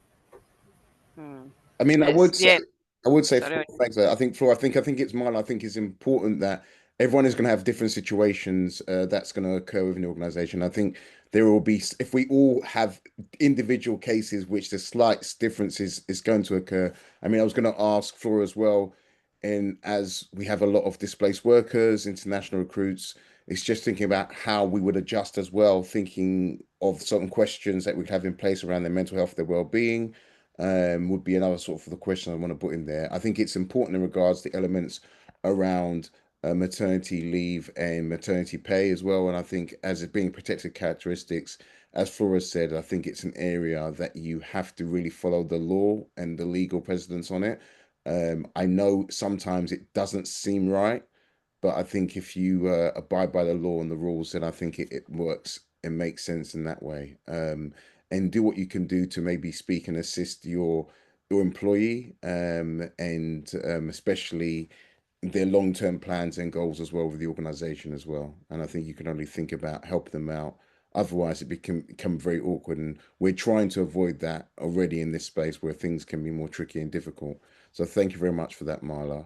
I mean, I would say, Sorry. thanks. I think, Flora, I think it's mine. I think it's important that everyone is going to have different situations that's going to occur within the organization. I think there will be, if we all have individual cases which the slight differences is going to occur. I mean, I was going to ask Flora as well, and as we have a lot of displaced workers, international recruits, it's just thinking about how we would adjust as well, thinking of certain questions that we have in place around their mental health, their well-being. Would be another sort of the question I want to put in there. I think it's important in regards to elements around maternity leave and maternity pay as well. And I think as it being protected characteristics, as Flora said, I think it's an area that you have to really follow the law and the legal precedents on it. I know sometimes it doesn't seem right, but I think if you abide by the law and the rules, then I think it works and makes sense in that way. And do what you can do to maybe speak and assist your employee, and especially their long-term plans and goals as well with the organization as well. And I think you can only think about help them out. Otherwise, it become very awkward, and we're trying to avoid that already in this space where things can be more tricky and difficult. So thank you very much for that, Marla.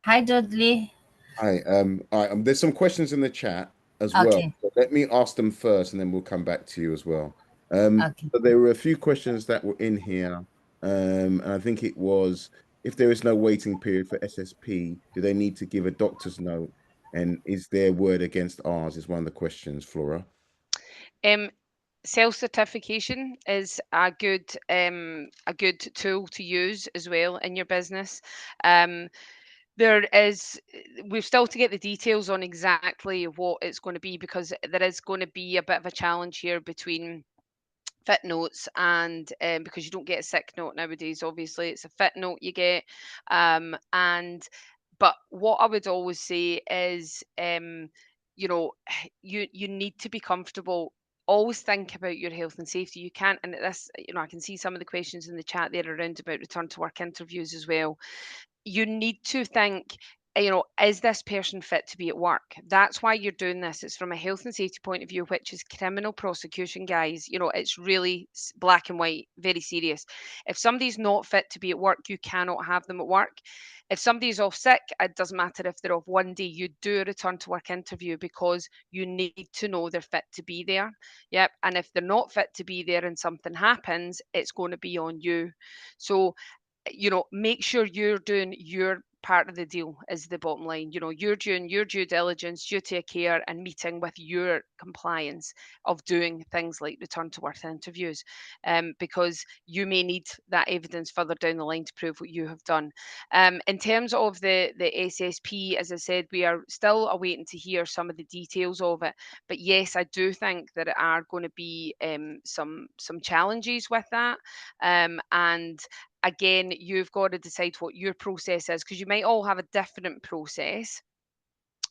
Hi, Dudley. Hi. All right. There's some questions in the chat as well. Okay. So let me ask them first, and then we'll come back to you as well. Okay. So there were a few questions that were in here, and I think it was, if there is no waiting period for SSP, do they need to give a doctor's note? And is their word against ours? Is one of the questions, Flora. Self-certification is a good tool to use as well in your business. We've still to get the details on exactly what it's going to be, because there is going to be a bit of a challenge here between fit notes and because you don't get a sick note nowadays, obviously it's a fit note you get. But what I would always say is, you need to be comfortable. Always think about your health and safety. You can't, and this, I can see some of the questions in the chat there around about return to work interviews as well. You need to think, is this person fit to be at work? That's why you're doing this. It's from a health and safety point of view, which is criminal prosecution, guys. It's really black and white, very serious. If somebody's not fit to be at work, you cannot have them at work. If somebody's off sick, it doesn't matter if they're off one day, you do a return to work interview, because you need to know they're fit to be there. Yep. And if they're not fit to be there and something happens, it's going to be on you. So make sure you're doing your part of the deal is the bottom line. You're doing your due diligence, duty of care, and meeting with your compliance of doing things like return to work interviews, because you may need that evidence further down the line to prove what you have done. In terms of the SSP, as I said, we are still awaiting to hear some of the details of it. But yes, I do think that there are going to be some challenges with that, and again, you've got to decide what your process is, because you might all have a different process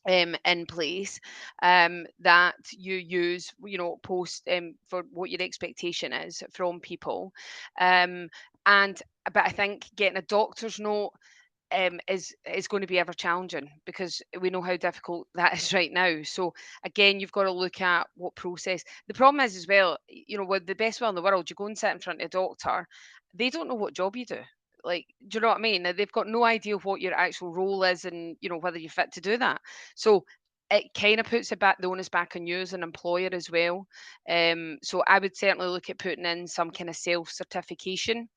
in place that you use, post for what your expectation is from people. But I think getting a doctor's note is going to be ever challenging, because we know how difficult that is right now. So again, you've got to look at what process. The problem is as well, with the best will in the world, you go and sit in front of a doctor, they don't know what job you do. Like, do you know what I mean? They've got no idea what your actual role is, and whether you're fit to do that. So it kind of puts the onus back on you as an employer as well. So I would certainly look at putting in some kind of self-certification,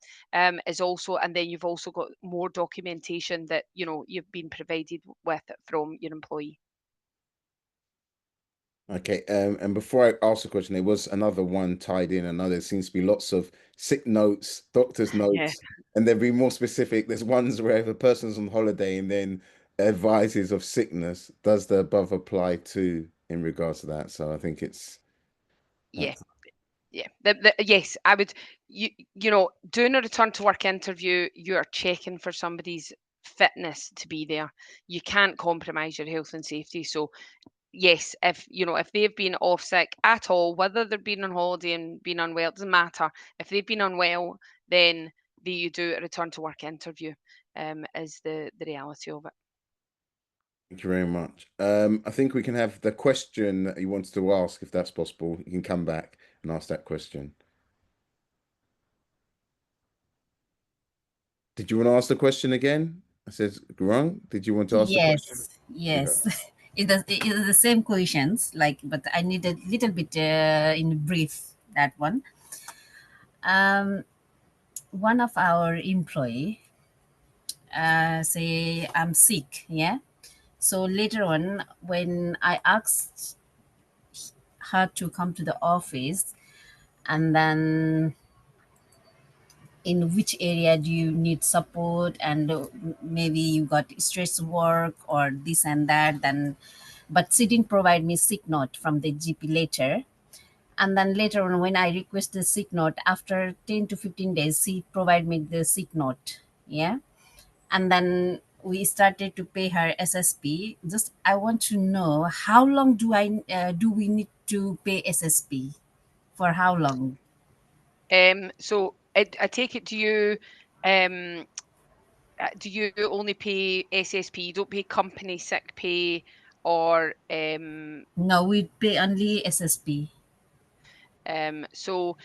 is also, and then you've also got more documentation that you've been provided with from your employee. Okay, and before I ask the question, there was another one tied in. I know there seems to be lots of sick notes, doctor's notes, and they'll be more specific. There's ones where if a person's on holiday and then advises of sickness, does the above apply to in regards to that? So I think it's Yeah. Yeah, yes, I would. You know, doing a return to work interview, you are checking for somebody's fitness to be there. You can't compromise your health and safety. So yes, if if they've been off sick at all, whether they've been on holiday and been unwell, it doesn't matter. If they've been unwell, then you do a return to work interview. Is the reality of it. Thank you very much. I think we can have the question that you wanted to ask, if that's possible. You can come back and ask that question. Did you want to ask the question again? I said, Gurung, did you want to ask the question? Yes. It is the same questions, like, but I need a little bit in brief that one. One of our employee say I'm sick, yeah. So later on, when I asked her to come to the office, and then in which area do you need support, and maybe you got stress work or this and that, then but she didn't provide me sick note from the GP later. And then later on, when I request the sick note, after 10 to 15 days, she provide me the sick note, yeah. And then we started to pay her SSP. Just I want to know, how long do we need to pay SSP, for how long? So I take it, do you only pay SSP? You don't pay company sick pay or No, we pay only SSP. so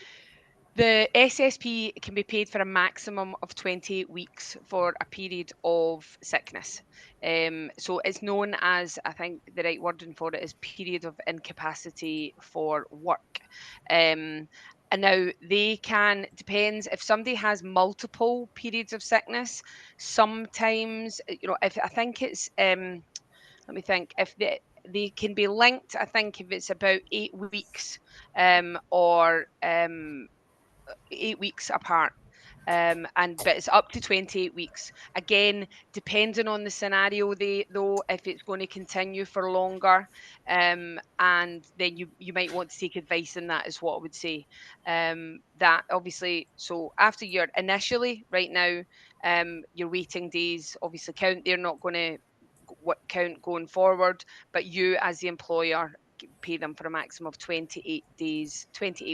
the SSP can be paid for a maximum of 28 weeks for a period of sickness. So it's known as, I think the right wording for it is period of incapacity for work. And now they can, depends if somebody has multiple periods of sickness, sometimes, if I think it's, let me think, if they can be linked, I think if it's about 8 weeks or 8 weeks apart. But it's up to 28 weeks. Again, depending on the scenario, if it's going to continue for longer, and then you might want to take advice on that, is what I would say. That obviously, so after your initially, right now, your waiting days obviously count. They're not going to count going forward, but you as the employer pay them for a maximum of 28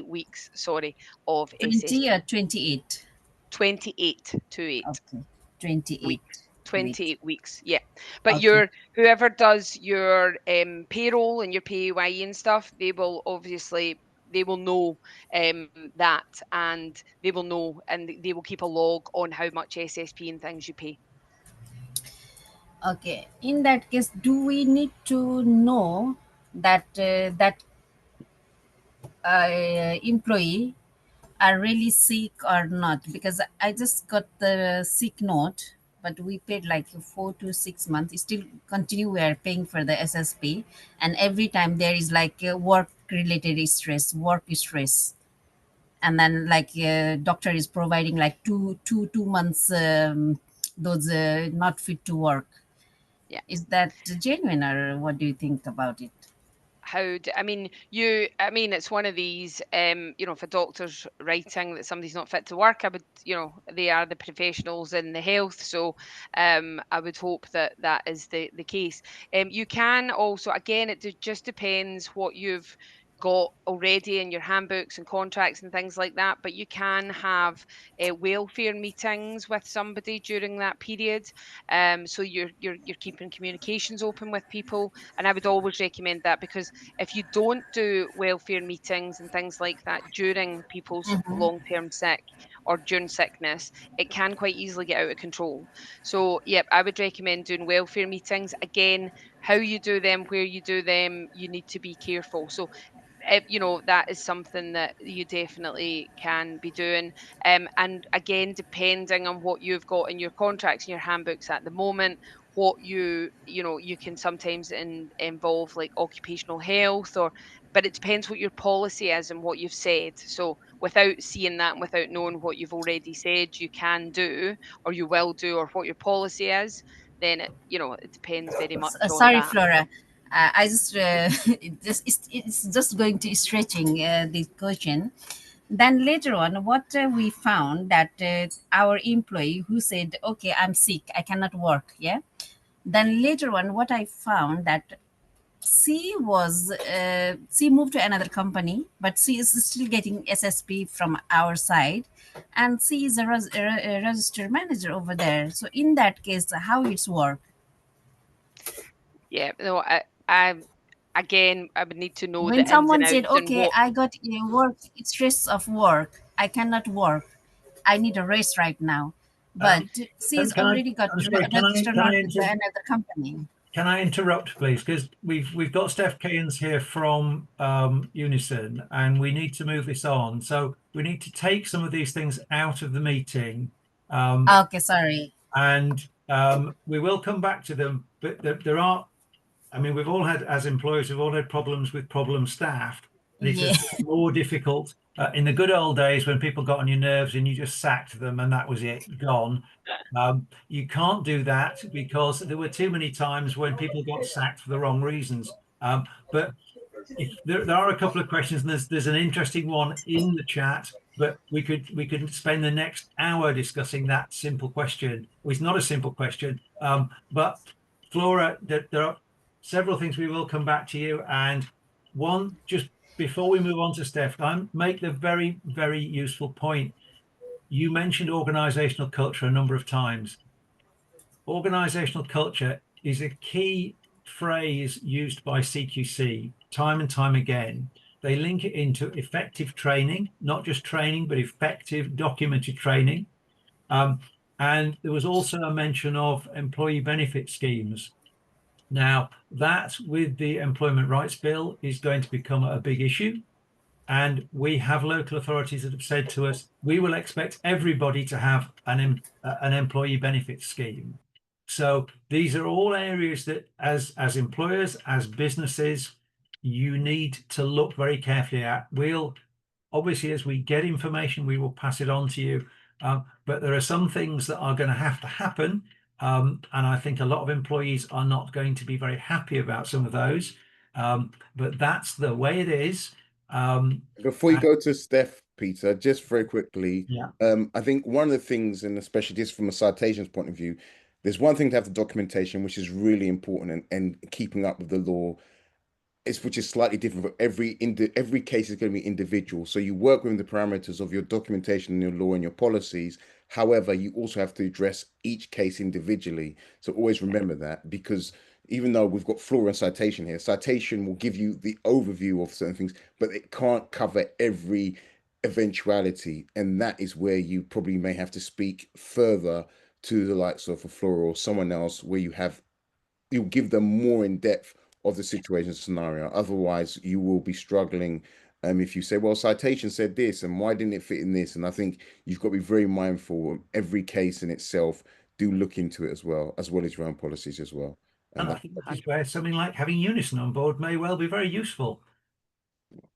weeks, sorry, of 20 or SSP. 28? 28 to 8 Okay, 28 weeks. weeks. 28 weeks, yeah. But Okay. whoever does your payroll and your PAYE and stuff, they will obviously know that, and they will know, and they will keep a log on how much SSP and things you pay. Okay, in that case, do we need to know that that employee are really sick or not? Because I just got the sick note, but we paid like 4 to 6 months. Still continue, we are paying for the SSP, and every time there is like work related stress, work stress, and then like doctor is providing like 2 months those not fit to work. Yeah. Is that genuine, or what do you think about it? I mean, it's one of these, if a doctor's writing that somebody's not fit to work, I would, they are the professionals in the health. So I would hope that that is the case. You can also, again, it just depends what you've got already in your handbooks and contracts and things like that, but you can have welfare meetings with somebody during that period. So you're keeping communications open with people, and I would always recommend that, because if you don't do welfare meetings and things like that during people's Mhm. long-term sick or during sickness, it can quite easily get out of control. So, yep, I would recommend doing welfare meetings. Again, how you do them, where you do them, you need to be careful. So, that is something that you definitely can be doing. And again, depending on what you've got in your contracts and your handbooks at the moment, what you can sometimes involve like occupational health, but it depends what your policy is and what you've said. So without seeing that and without knowing what you've already said you can do or you will do, or what your policy is, then it depends very much on Sorry, that. Flora. I just it's just going to stretching the question. Then later on, what we found that our employee who said, "Okay, I'm sick, I cannot work." Yeah. Then later on, what I found that she moved to another company, but she is still getting SSP from our side, and she is a registered manager over there. So in that case, how it's work? Yeah, no, I again, I would need to know When the ins and someone said, outs and "Okay, what. I got work stress of work, I cannot work, I need a rest right now," but she's Can I? already got I'm sorry. registered with another company. Can I interrupt, please? Because we've got Steph Kearns here from Unison, and we need to move this on. So we need to take some of these things out of the meeting, Okay, sorry. and we will come back to them. But there are, I mean, we've all had, as employers, we've all had problems with problem staff, and it Yeah. is more difficult. In the good old days when people got on your nerves and you just sacked them and that was it, gone. You can't do that because there were too many times when people got sacked for the wrong reasons. But if there are a couple of questions, and there's an interesting one in the chat, but we could spend the next hour discussing that simple question. Well, it's not a simple question, but Flora, there are several things we will come back to you. And one, just before we move on to Steph, I make the very, very useful point. You mentioned organizational culture a number of times. Organizational culture is a key phrase used by CQC time and time again. They link it into effective training, not just training, but effective documented training. And there was also a mention of employee benefit schemes. Now, that with the Employment Rights Bill is going to become a big issue. And we have local authorities that have said to us, we will expect everybody to have an employee benefit scheme. So these are all areas that as employers, as businesses, you need to look very carefully at. We'll obviously, as we get information, we will pass it on to you. But there are some things that are going to have to happen. And I think a lot of employees are not going to be very happy about some of those. But that's the way it is. Before you go to Steph, Peter, just very quickly, Yeah. I think one of the things, and especially just from a citations point of view, there's one thing to have the documentation, which is really important, and keeping up with the law, which is slightly different for every case is going to be individual. So you work within the parameters of your documentation and your law and your policies. However, you also have to address each case individually. So always remember that, because even though we've got Flora and Citation here, Citation will give you the overview of certain things, but it can't cover every eventuality. And that is where you probably may have to speak further to the likes of a Flora or someone else, where you'll give them more in depth of the situation scenario. Otherwise, you will be struggling. If you say, well, Citation said this, and why didn't it fit in this? And I think you've got to be very mindful of every case in itself. Do look into it as well as your own policies as well. And I think this is where something like having Unison on board may well be very useful.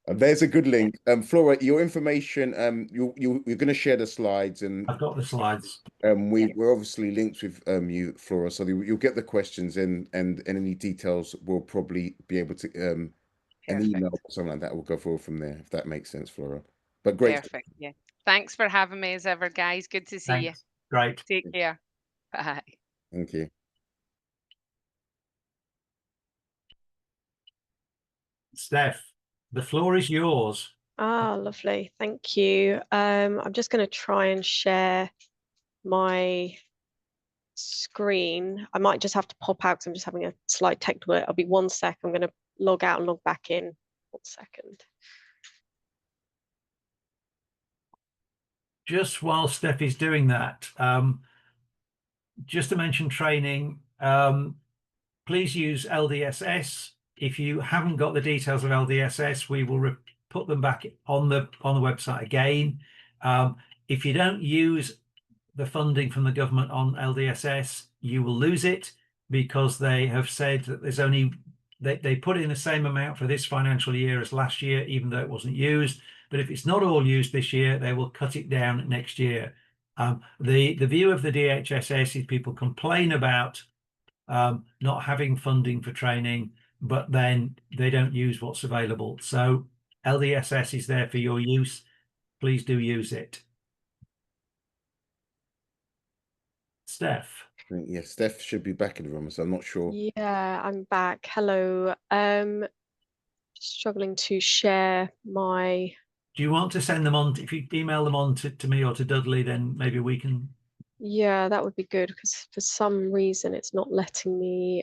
There's a good link. Flora, your information, you're going to share the slides, and I've got the slides. We're obviously linked with you, Flora, so you'll get the questions, and any details we'll probably be able to an email or something like that. We'll go forward from there, if that makes sense, Flora. But great. Perfect. Yeah. Thanks for having me as ever, guys. Good to see you. Great. Take care. Bye. Thank you. Steph, the floor is yours. Ah, lovely. Thank you. I'm just going to try and share my screen. I might just have to pop out because I'm just having a slight technical. I'll be 1 sec. I'm going to log out and log back in. 1 second. Just while Steph is doing that, just to mention training, please use LDSS. If you haven't got the details of LDSS, we will put them back on the website again. If you don't use the funding from the government on LDSS, you will lose it, because they have said that there's only they put in the same amount for this financial year as last year, even though it wasn't used. But if it's not all used this year, they will cut it down next year. The view of the DHSS is people complain about not having funding for training, but then they don't use what's available. So LDSS is there for your use. Please do use it. Steph. Yeah, Steph should be back in the room, so I'm not sure. Yeah, I'm back. Hello. Struggling to share my. Do you want to send them on? If you email them on to me or to Dudley, then maybe we can. Yeah, that would be good, because for some reason it's not letting me.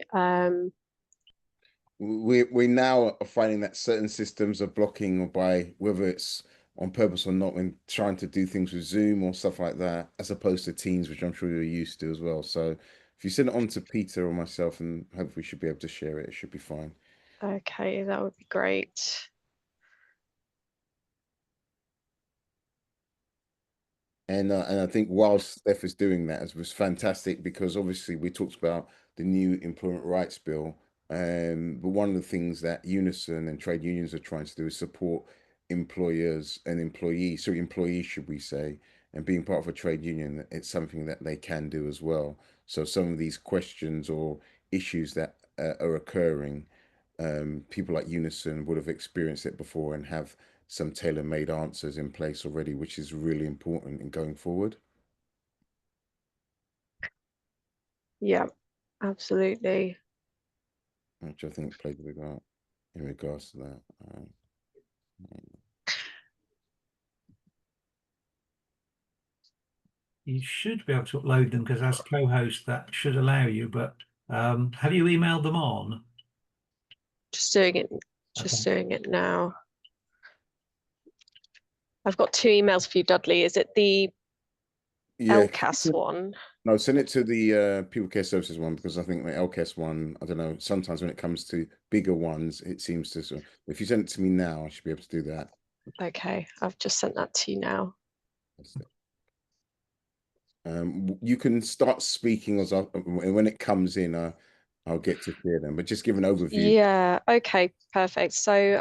We now are finding that certain systems are blocking by whether it's on purpose or not when trying to do things with Zoom or stuff like that, as opposed to Teams, which I'm sure you're used to as well. So if you send it on to Peter or myself, and hopefully we should be able to share it, it should be fine. Okay, that would be great. And I think whilst Steph is doing that, it was fantastic, because obviously we talked about the new employment rights bill. But one of the things that Unison and trade unions are trying to do is support employers and employees, so employees, should we say, and being part of a trade union, it's something that they can do as well. So some of these questions or issues that are occurring, people like Unison would have experienced it before and have some tailor-made answers in place already, which is really important in going forward. Yeah, absolutely. Which I think played a big part in regards to that. You should be able to upload them, because as co-host that should allow you, but have you emailed them on? Just doing it. Just doing it now. I've got 2 emails for you, Dudley. Is it the LCAS one? No, send it to the People Care Services one, because I think the LCAS one, I don't know, sometimes when it comes to bigger ones, it seems to. So if you send it to me now, I should be able to do that. Okay, I've just sent that to you now. You can start speaking as when it comes in. I'll get to hear them, but just give an overview. Yeah, okay, perfect. So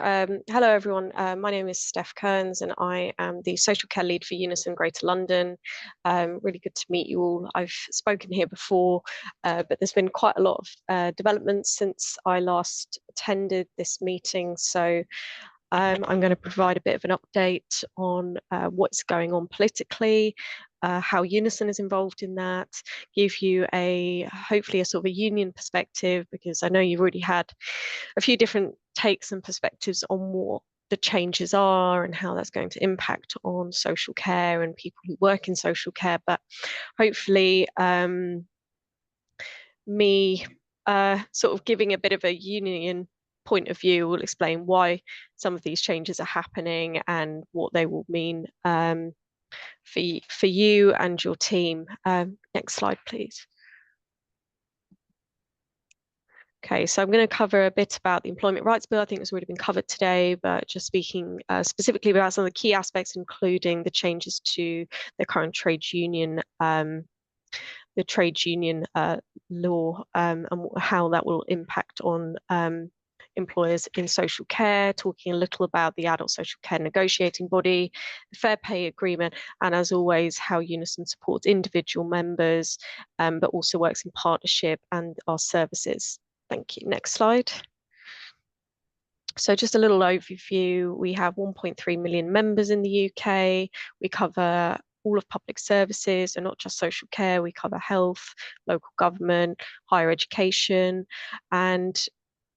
hello everyone, my name is Steph Kearns and I am the social care lead for Unison Greater London. Really good to meet you all. I've spoken here before, but there's been quite a lot of developments since I last attended this meeting. So I'm going to provide a bit of an update on what's going on politically, how Unison is involved in that, give you hopefully a sort of a union perspective, because I know you've already had a few different takes and perspectives on what the changes are and how that's going to impact on social care and people who work in social care. But hopefully me sort of giving a bit of a union point of view will explain why some of these changes are happening and what they will mean for you and your team. Next slide, please. Okay, so I'm going to cover a bit about the Employment Rights Bill. I think it's already been covered today, but just speaking specifically about some of the key aspects, including the changes to the current trade union law, and how that will impact on employers in social care, talking a little about the adult social care negotiating body, the fair pay agreement, and as always, how Unison supports individual members, but also works in partnership and our services. Thank you. Next slide. So just a little overview. We have 1.3 million members in the UK. We cover all of public services and not just social care. We cover health, local government, higher education, and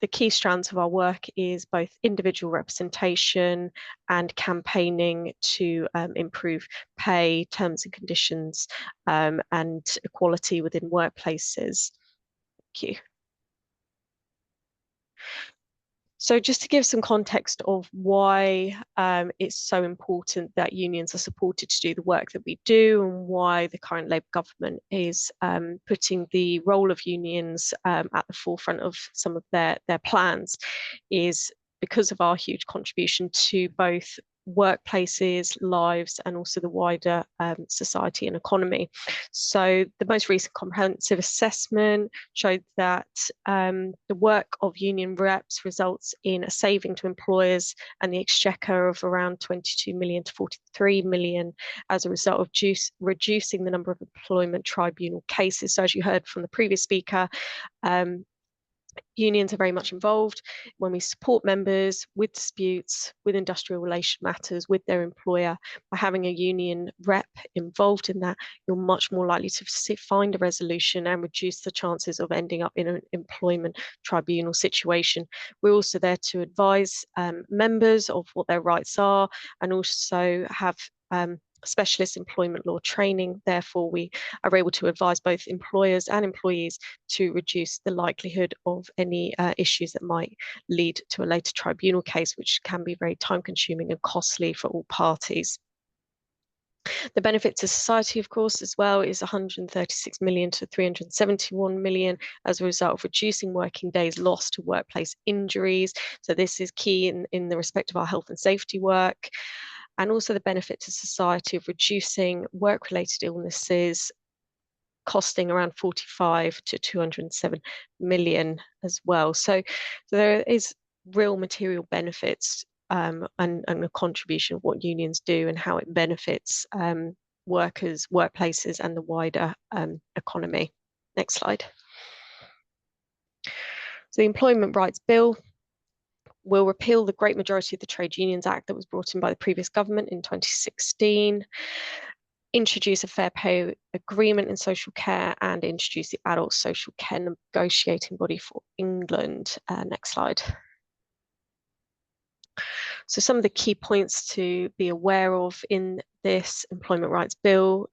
the key strands of our work is both individual representation and campaigning to improve pay, terms and conditions, and equality within workplaces. Thank you. So just to give some context of why it's so important that unions are supported to do the work that we do, and why the current Labour government is putting the role of unions at the forefront of some of their plans, is because of our huge contribution to both workplaces, lives, and also the wider society and economy. So the most recent comprehensive assessment showed that the work of union reps results in a saving to employers and the exchequer of around 22 million to 43 million as a result of reducing the number of employment tribunal cases. So as you heard from the previous speaker, unions are very much involved when we support members with disputes, with industrial relation matters, with their employer. By having a union rep involved in that, you're much more likely to find a resolution and reduce the chances of ending up in an employment tribunal situation. We're also there to advise members of what their rights are, and also have specialist employment law training. Therefore, we are able to advise both employers and employees to reduce the likelihood of any issues that might lead to a later tribunal case, which can be very time consuming and costly for all parties. The benefit to society, of course, as well, is 136 million to 371 million as a result of reducing working days lost to workplace injuries. So this is key in the respect of our health and safety work. And also the benefit to society of reducing work-related illnesses, costing around 45 to 207 million as well. So there is real material benefits and a contribution of what unions do and how it benefits workers, workplaces, and the wider economy. Next slide. So the Employment Rights Bill will repeal the great majority of the Trade Unions Act that was brought in by the previous government in 2016, introduce a fair pay agreement in social care, and introduce the adult social care negotiating body for England. Next slide. So some of the key points to be aware of in this Employment Rights Bill: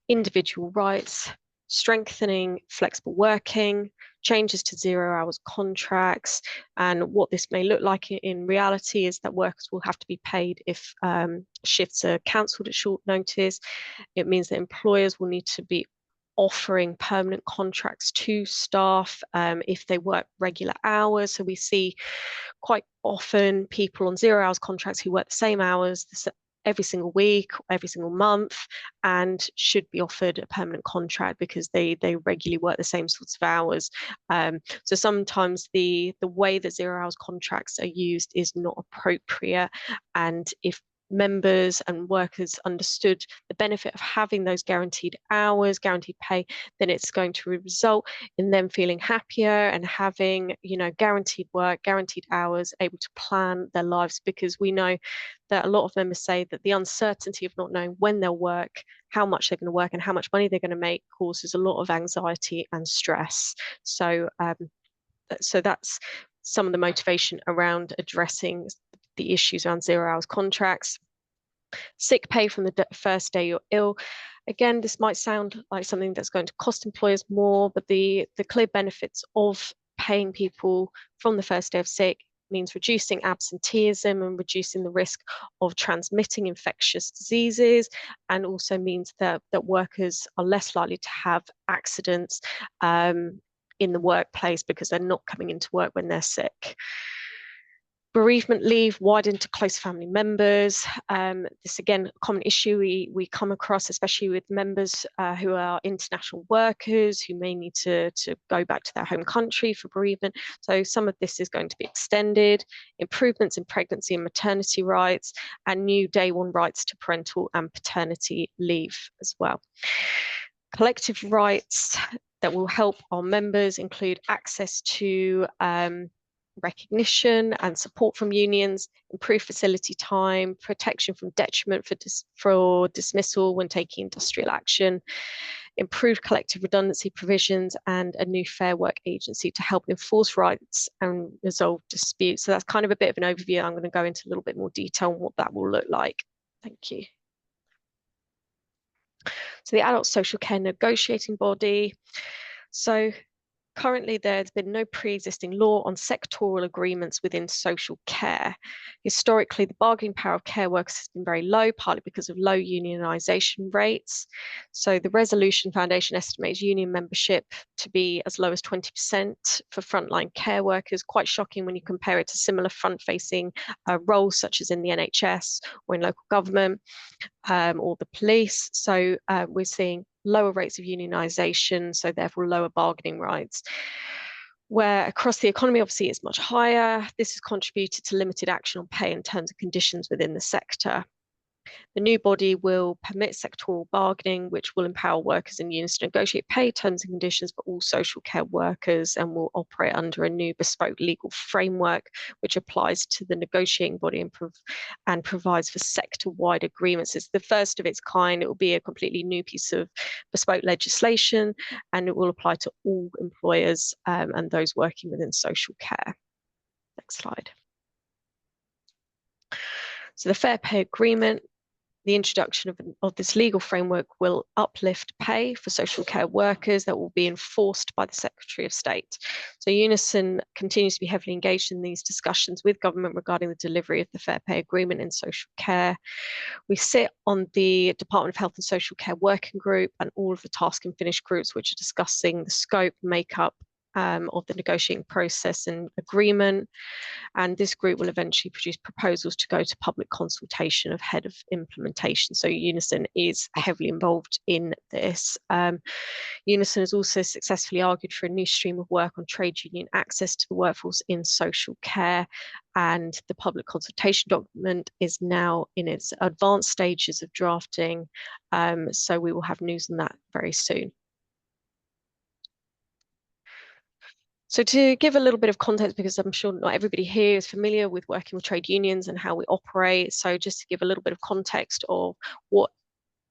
individual rights, strengthening flexible working, changes to 0 hours contracts. And what this may look like in reality is that workers will have to be paid if shifts are cancelled at short notice. It means that employers will need to be offering permanent contracts to staff if they work regular hours. So we see quite often people on 0 hours contracts who work the same hours every single week, every single month, and should be offered a permanent contract because they regularly work the same sorts of hours. So sometimes the way that 0 hours contracts are used is not appropriate, and if members and workers understood the benefit of having those guaranteed hours, guaranteed pay, then it's going to result in them feeling happier and having, guaranteed work, guaranteed hours, able to plan their lives, because we know that a lot of members say that the uncertainty of not knowing when they'll work, how much they're going to work, and how much money they're going to make causes a lot of anxiety and stress. So that's some of the motivation around addressing the issues around 0 hours contracts. Sick pay from the first day you're ill. Again, this might sound like something that's going to cost employers more, but the clear benefits of paying people from the first day of sick means reducing absenteeism and reducing the risk of transmitting infectious diseases, and also means that workers are less likely to have accidents in the workplace because they're not coming into work when they're sick. Bereavement leave widened to close family members. This, again, a common issue we come across, especially with members who are international workers who may need to go back to their home country for bereavement. So some of this is going to be extended. Improvements in pregnancy and maternity rights, and new day one rights to parental and paternity leave as well. Collective rights that will help our members include access to recognition and support from unions, improved facility time, protection from detriment for dismissal when taking industrial action, improved collective redundancy provisions, and a new Fair Work agency to help enforce rights and resolve disputes. So that's kind of a bit of an overview. I'm going to go into a little bit more detail on what that will look like. Thank you. So the Adult Social Care Negotiating Body. So currently there's been no pre-existing law on sectoral agreements within social care. Historically, the bargaining power of care workers has been very low, partly because of low unionisation rates. So the Resolution Foundation estimates union membership to be as low as 20% for frontline care workers, quite shocking when you compare it to similar front-facing roles such as in the NHS or in local government or the police. So we're seeing lower rates of unionisation, so therefore lower bargaining rights. Where across the economy, obviously, it's much higher. This has contributed to limited action on pay and terms and conditions within the sector. The new body will permit sectoral bargaining, which will empower workers and unions to negotiate pay, terms and conditions for all social care workers, and will operate under a new bespoke legal framework, which applies to the negotiating body and provides for sector-wide agreements. It's the first of its kind. It will be a completely new piece of bespoke legislation, and it will apply to all employers and those working within social care. Next slide. So the Fair Pay Agreement, the introduction of this legal framework will uplift pay for social care workers that will be enforced by the Secretary of State. So Unison continues to be heavily engaged in these discussions with government regarding the delivery of the Fair Pay Agreement in social care. We sit on the Department of Health and Social Care Working Group and all of the task and finish groups, which are discussing the scope, makeup, of the negotiating process and agreement. And this group will eventually produce proposals to go to public consultation ahead of implementation. So Unison is heavily involved in this. Unison has also successfully argued for a new stream of work on trade union access to the workforce in social care. And the public consultation document is now in its advanced stages of drafting. So we will have news on that very soon. So to give a little bit of context, because I'm sure not everybody here is familiar with working with trade unions and how we operate. So just to give a little bit of context of what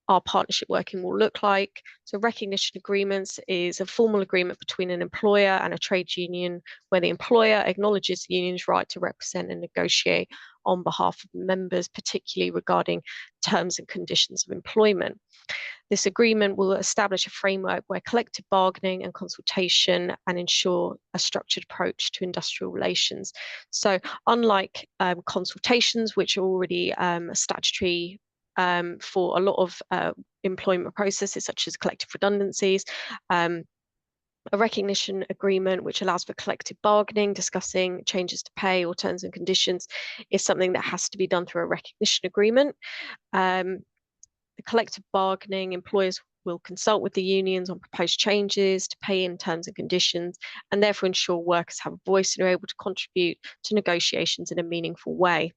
our partnership working will look like. So recognition agreements is a formal agreement between an employer and a trade union where the employer acknowledges the union's right to represent and negotiate on behalf of members, particularly regarding terms and conditions of employment. This agreement will establish a framework where collective bargaining and consultation and ensure a structured approach to industrial relations. So unlike consultations, which are already statutory for a lot of employment processes, such as collective redundancies, a recognition agreement, which allows for collective bargaining, discussing changes to pay or terms and conditions, is something that has to be done through a recognition agreement. The collective bargaining, employers will consult with the unions on proposed changes to pay in terms and conditions, and therefore ensure workers have a voice and are able to contribute to negotiations in a meaningful way.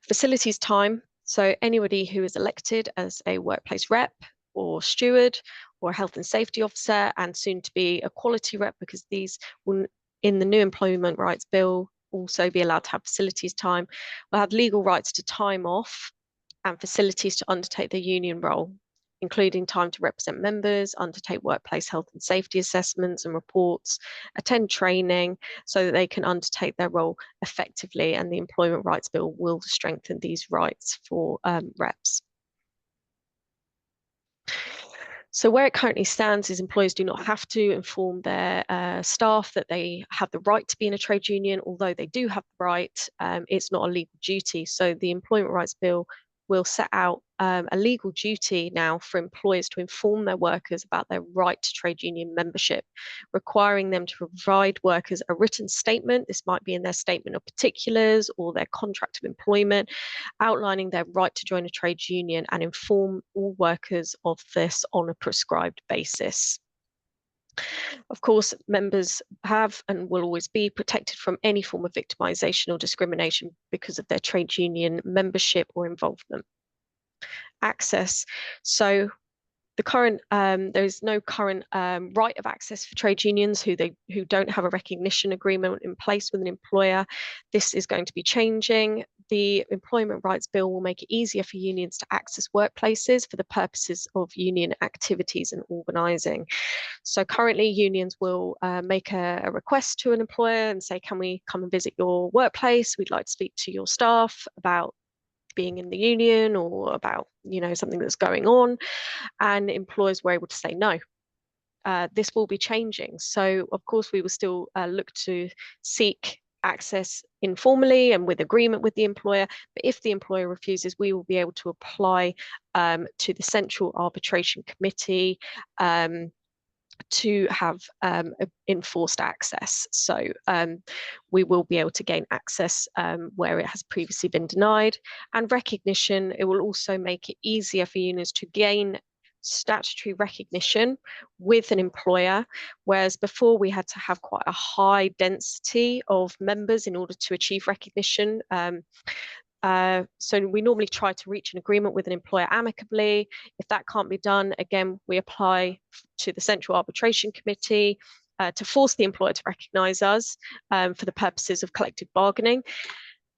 Facilities time. So anybody who is elected as a workplace rep or steward or health and safety officer, and soon to be a quality rep, because these will, in the new Employment Rights Bill, also be allowed to have facilities time, will have legal rights to time off and facilities to undertake their union role, including time to represent members, undertake workplace health and safety assessments and reports, attend training so that they can undertake their role effectively. And the Employment Rights Bill will strengthen these rights for reps. So where it currently stands is employers do not have to inform their staff that they have the right to be in a trade union, although they do have the right. It's not a legal duty. So the Employment Rights Bill will set out a legal duty now for employers to inform their workers about their right to trade union membership, requiring them to provide workers a written statement. This might be in their statement of particulars or their contract of employment, outlining their right to join a trade union, and inform all workers of this on a prescribed basis. Of course, members have and will always be protected from any form of victimisation or discrimination because of their trade union membership or involvement. Access. So the current there is no current right of access for trade unions who don't have a recognition agreement in place with an employer. This is going to be changing. The Employment Rights Bill will make it easier for unions to access workplaces for the purposes of union activities and organising. So currently unions will make a request to an employer and say, can we come and visit your workplace? We'd like to speak to your staff about being in the union or about, something that's going on, and employers were able to say no. this will be changing. So of course we will still look to seek access informally and with agreement with the employer, but if the employer refuses, we will be able to apply to the Central Arbitration Committee to have enforced access. So we will be able to gain access where it has previously been denied. And recognition, it will also make it easier for unions to gain statutory recognition with an employer, whereas before we had to have quite a high density of members in order to achieve recognition. So we normally try to reach an agreement with an employer amicably. If that can't be done, again, we apply to the Central Arbitration Committee to force the employer to recognise us for the purposes of collective bargaining.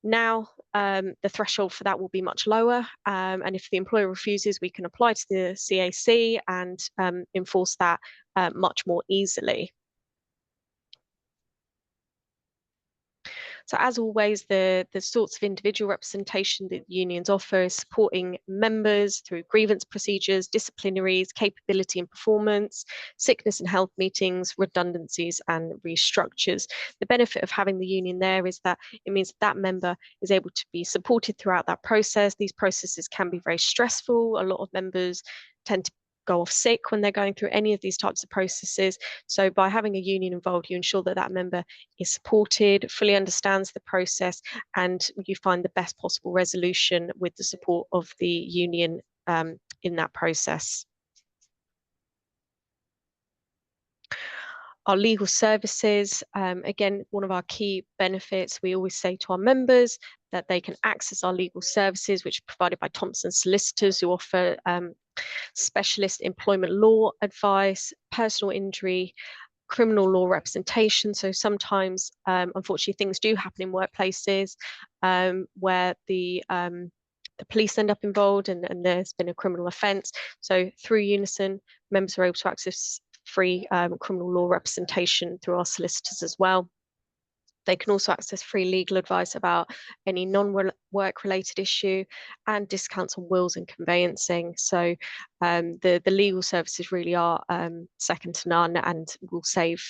Now, the threshold for that will be much lower, and if the employer refuses, we can apply to the CAC and enforce that much more easily. So as always, the sorts of individual representation that unions offer is supporting members through grievance procedures, disciplinaries, capability and performance, sickness and health meetings, redundancies and restructures. The benefit of having the union there is that it means that member is able to be supported throughout that process. These processes can be very stressful. A lot of members tend to go off sick when they're going through any of these types of processes. So by having a union involved, you ensure that that member is supported, fully understands the process, and you find the best possible resolution with the support of the union in that process. Our legal services, again, one of our key benefits, we always say to our members that they can access our legal services, which are provided by Thompson Solicitors, who offer specialist employment law advice, personal injury, criminal law representation. So sometimes, unfortunately, things do happen in workplaces where the police end up involved and there's been a criminal offence. So through Unison, members are able to access free criminal law representation through our solicitors as well. They can also access free legal advice about any non-work related issue and discounts on wills and conveyancing. So the legal services really are second to none and will save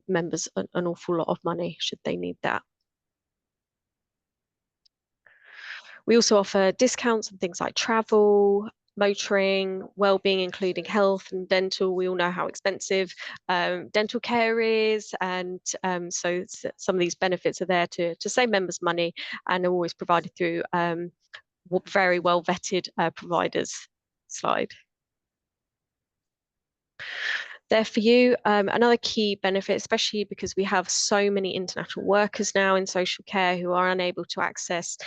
members an awful lot of money should they need that. We also offer discounts on things like travel, motoring, wellbeing, including health and dental. We all know how expensive dental care is, and so some of these benefits are there to save members money and are always provided through very well vetted providers. Slide. There for you. Another key benefit, especially because we have so many international workers now in social care who are unable to access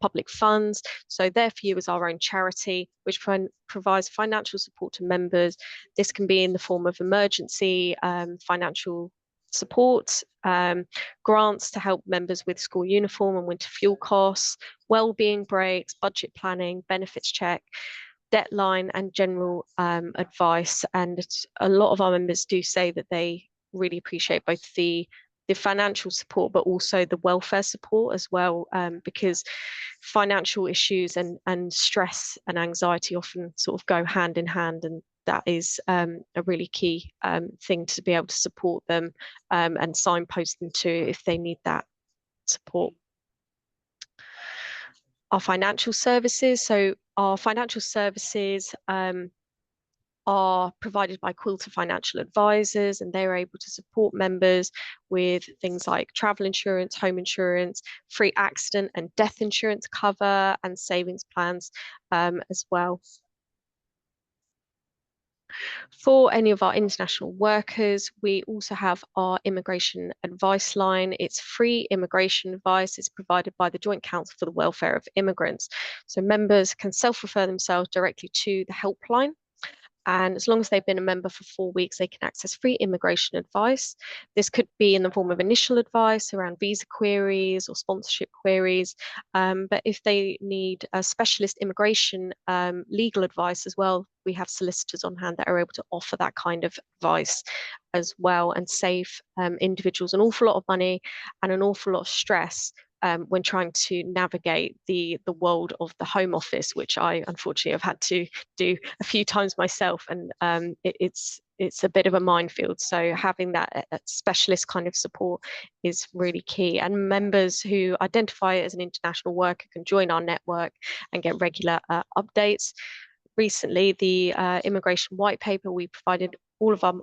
public funds. So there for you is our own charity, which provides financial support to members. This can be in the form of emergency financial support, grants to help members with school uniform and winter fuel costs, wellbeing breaks, budget planning, benefits check, deadline and general advice. And a lot of our members do say that they really appreciate both the financial support but also the welfare support as well, because financial issues and stress and anxiety often sort of go hand in hand, and that is a really key thing to be able to support them and signpost them to if they need that support. Our financial services. So our financial services are provided by Quilter Financial Advisors, and they're able to support members with things like travel insurance, home insurance, free accident and death insurance cover, and savings plans as well. For any of our international workers, we also have our immigration advice line. It's free immigration advice. It's provided by the Joint Council for the Welfare of Immigrants. So members can self-refer themselves directly to the helpline. And as long as they've been a member for 4 weeks, they can access free immigration advice. This could be in the form of initial advice around visa queries or sponsorship queries. But if they need a specialist immigration legal advice as well, we have solicitors on hand that are able to offer that kind of advice as well and save individuals an awful lot of money and an awful lot of stress when trying to navigate the world of the home office, which I unfortunately have had to do a few times myself, and it's a bit of a minefield. So having that specialist kind of support is really key. And members who identify as an international worker can join our network and get regular updates. Recently, the immigration white paper, we provided all of our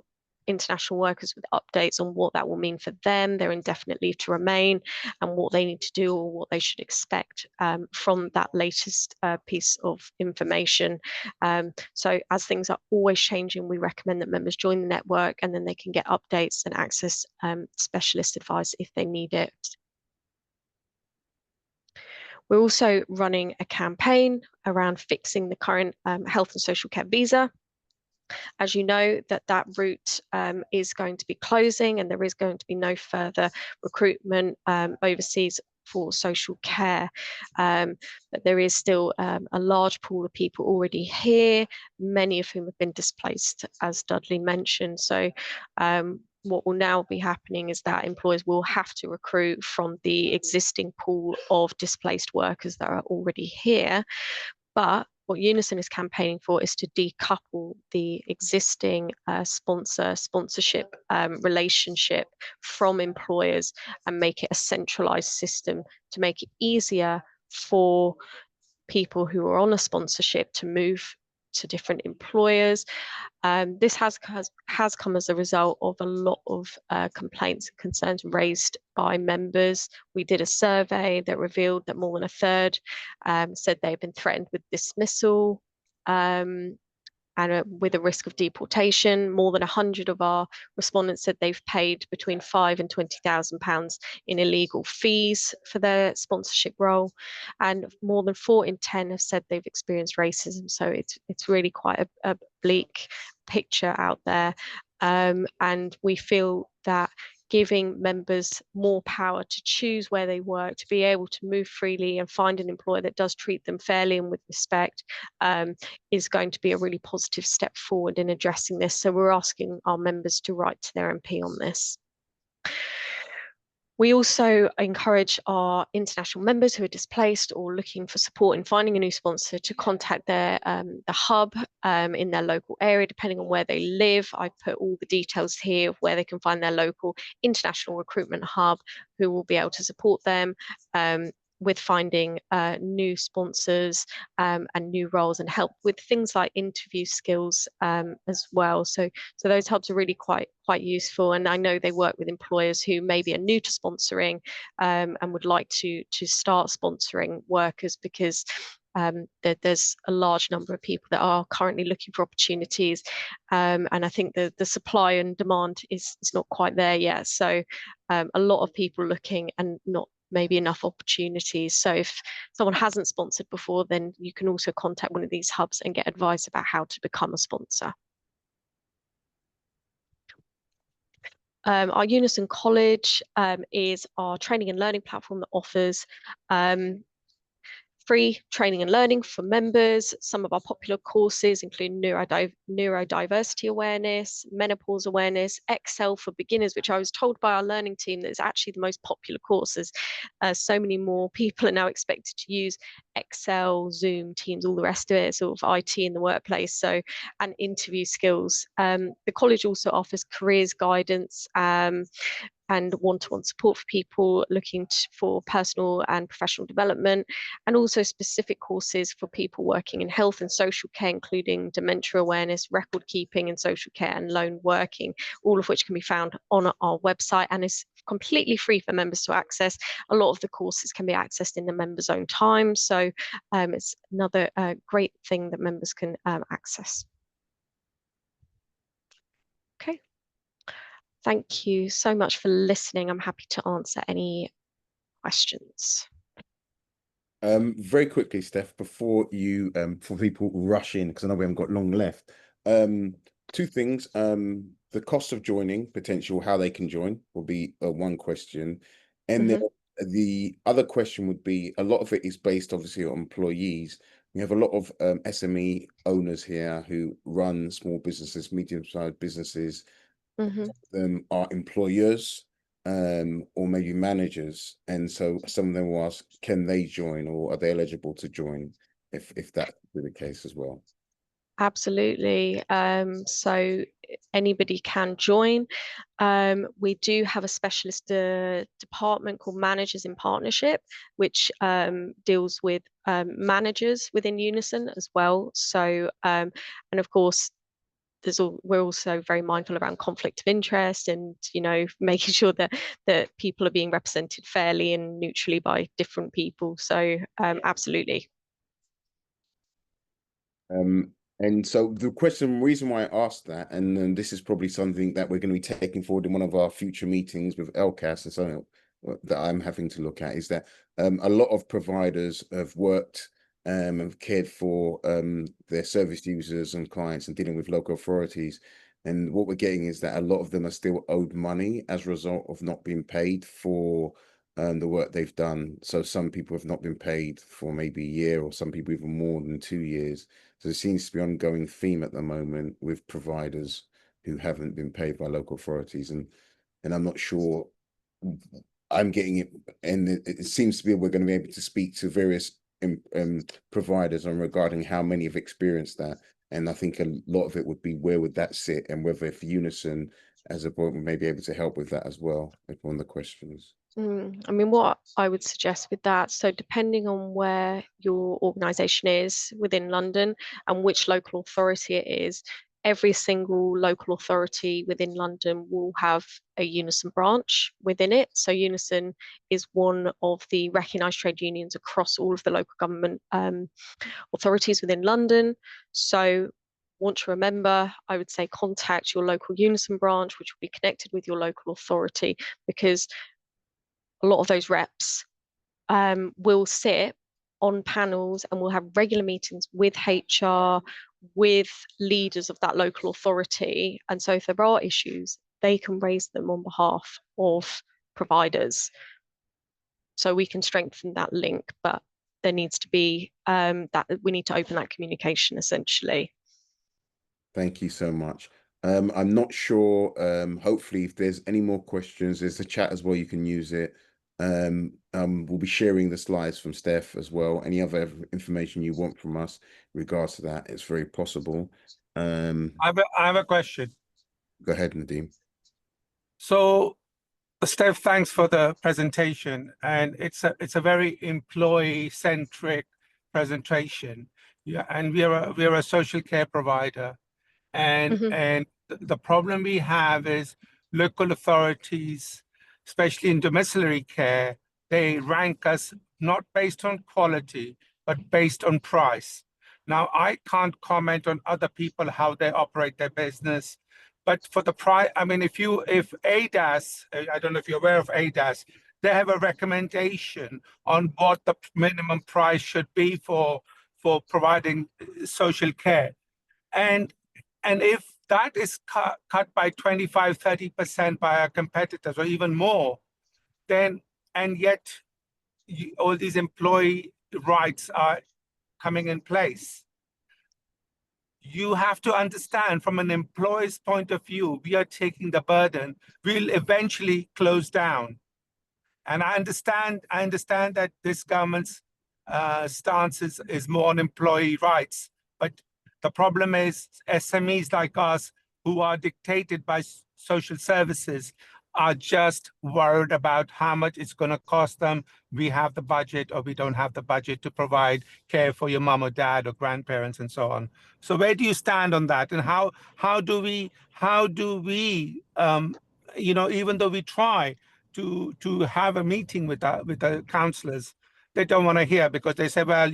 international workers with updates on what that will mean for them, their indefinite leave to remain, and what they need to do or what they should expect from that latest piece of information. So as things are always changing, we recommend that members join the network, and then they can get updates and access specialist advice if they need it. We're also running a campaign around fixing the current health and social care visa. As you know, that route is going to be closing, and there is going to be no further recruitment overseas for social care. But there is still a large pool of people already here, many of whom have been displaced, as Dudley mentioned. So what will now be happening is that employers will have to recruit from the existing pool of displaced workers that are already here. But what Unison is campaigning for is to decouple the existing sponsorship relationship from employers and make it a centralized system to make it easier for people who are on a sponsorship to move to different employers. This has come as a result of a lot of complaints and concerns raised by members. We did a survey that revealed that more than a third said they've been threatened with dismissal and with a risk of deportation. More than 100 of our respondents said they've paid between £5,000 and £20,000 in illegal fees for their sponsorship role, and more than 4 in 10 have said they've experienced racism. So it's really quite a bleak picture out there, and we feel that giving members more power to choose where they work, to be able to move freely and find an employer that does treat them fairly and with respect, is going to be a really positive step forward in addressing this. So we're asking our members to write to their MP on this. We also encourage our international members who are displaced or looking for support in finding a new sponsor to contact their the hub in their local area, depending on where they live. I put all the details here of where they can find their local international recruitment hub, who will be able to support them with finding new sponsors and new roles, and help with things like interview skills as well. So those hubs are really quite useful, and I know they work with employers who maybe are new to sponsoring and would like to start sponsoring workers, because there's a large number of people that are currently looking for opportunities, and I think the supply and demand is not quite there yet. So a lot of people looking and not maybe enough opportunities. So if someone hasn't sponsored before, then you can also contact one of these hubs and get advice about how to become a sponsor. Our Unison College is our training and learning platform that offers free training and learning for members. Some of our popular courses include neurodiversity awareness, menopause awareness, Excel for beginners, which I was told by our learning team that is actually the most popular courses. So many more people are now expected to use Excel, Zoom, Teams, all the rest of it, sort of IT in the workplace. So, and interview skills. The college also offers careers guidance and one-to-one support for people looking for personal and professional development, and also specific courses for people working in health and social care, including dementia awareness, record keeping and social care, and lone working, all of which can be found on our website and is completely free for members to access. A lot of the courses can be accessed in the members' own time, so it's another great thing that members can access. Okay. Thank you so much for listening. I'm happy to answer any questions. Very quickly, Steph, before you for people rush in, because I know we haven't got long left. 2 things. The cost of joining, potential, how they can join will be one question. And then the other question would be, a lot of it is based obviously on employees. We have a lot of SME owners here who run small businesses, medium-sized businesses. Them are employers, or maybe managers, and so some of them will ask, can they join, or are they eligible to join if that be the case as well? Absolutely. So anybody can join. We do have a specialist department called Managers in Partnership, which deals with managers within Unison as well. So, and of course, we're also very mindful around conflict of interest, and making sure that people are being represented fairly and neutrally by different people. So absolutely. And so the reason why I asked that, and then this is probably something that we're going to be taking forward in one of our future meetings with LCAS, and something that I'm having to look at, is that a lot of providers have worked and cared for their service users and clients and dealing with local authorities. And what we're getting is that a lot of them are still owed money as a result of not being paid for the work they've done. So some people have not been paid for maybe a year, or some people even more than 2 years. So there seems to be an ongoing theme at the moment with providers who haven't been paid by local authorities, and I'm not sure. I'm getting it, and it seems to be we're going to be able to speak to various providers on regarding how many have experienced that. And I think a lot of it would be, where would that sit, and whether if Unison as a board may be able to help with that as well, like one of the questions. I mean, what I would suggest with that, so depending on where your organisation is within London and which local authority it is, every single local authority within London will have a Unison branch within it. So Unison is one of the recognised trade unions across all of the local government authorities within London. So want to remember, I would say contact your local Unison branch, which will be connected with your local authority, because a lot of those reps will sit on panels and will have regular meetings with HR, with leaders of that local authority. And so if there are issues, they can raise them on behalf of providers. So we can strengthen that link, but there needs to be that we need to open that communication essentially. Thank you so much. I'm not sure, hopefully if there's any more questions, there's the chat as well, you can use it. We'll be sharing the slides from Steph as well. Any other information you want from us in regards to that, it's very possible. I have a question. Go ahead, Nadeem. So, Steph, thanks for the presentation, and it's a very employee-centric presentation. Yeah, and we are a social care provider, and the problem we have is local authorities, especially in domiciliary care, they rank us not based on quality, but based on price. Now, I can't comment on other people, how they operate their business, but for the price, I mean, if ADAS, I don't know if you're aware of ADAS, they have a recommendation on what the minimum price should be for providing social care. And if that is cut by 25, 30% by our competitors, or even more, then, and yet all these employee rights are coming in place. You have to understand, from an employee's point of view, we are taking the burden. We'll eventually close down. And I understand that this government's stance is more on employee rights. But the problem is SMEs like us, who are dictated by social services, are just worried about how much it's going to cost them. We have the budget, or we don't have the budget to provide care for your mom or dad or grandparents and so on. So where do you stand on that? And how do we even though we try to have a meeting with the councillors, they don't want to hear, because they say, well,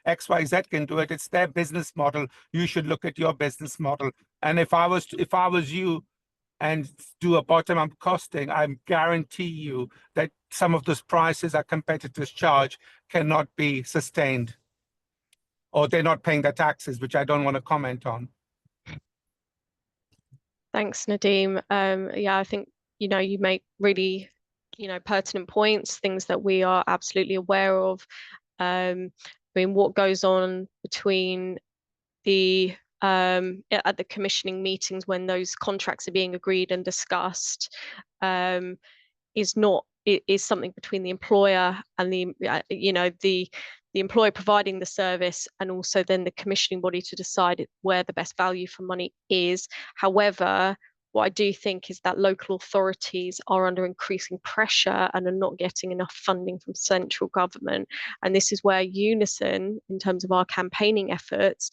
XYZ can do it. It's their business model. You should look at your business model. And if I was you, and do a bottom-up costing, I guarantee you that some of those prices our competitors charge cannot be sustained, or they're not paying their taxes, which I don't want to comment on. Thanks, Nadeem. Yeah, I think, you make really, pertinent points, things that we are absolutely aware of. I mean, what goes on between at the commissioning meetings when those contracts are being agreed and discussed, is something between the employer and the employer providing the service, and also then the commissioning body to decide where the best value for money is. However, what I do think is that local authorities are under increasing pressure and are not getting enough funding from central government. And this is where Unison, in terms of our campaigning efforts,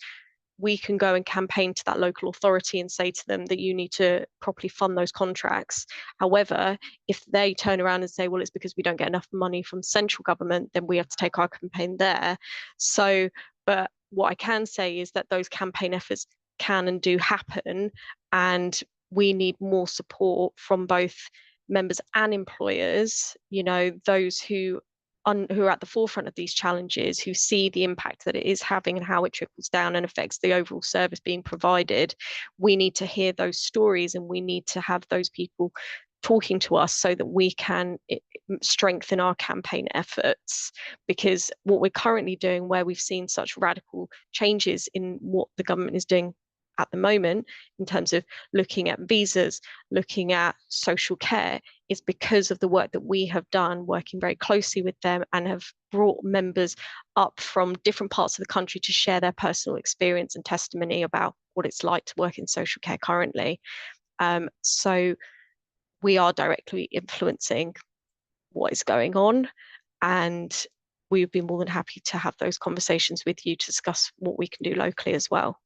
we can go and campaign to that local authority and say to them that you need to properly fund those contracts. However, if they turn around and say, well, it's because we don't get enough money from central government, then we have to take our campaign there. So, but what I can say is that those campaign efforts can and do happen, and we need more support from both members and employers, those who are at the forefront of these challenges, who see the impact that it is having and how it trickles down and affects the overall service being provided. We need to hear those stories, and we need to have those people talking to us so that we can strengthen our campaign efforts. Because what we're currently doing, where we've seen such radical changes in what the government is doing at the moment in terms of looking at visas, looking at social care, is because of the work that we have done working very closely with them, and have brought members up from different parts of the country to share their personal experience and testimony about what it's like to work in social care currently. So we are directly influencing what is going on, and we would be more than happy to have those conversations with you to discuss what we can do locally as well.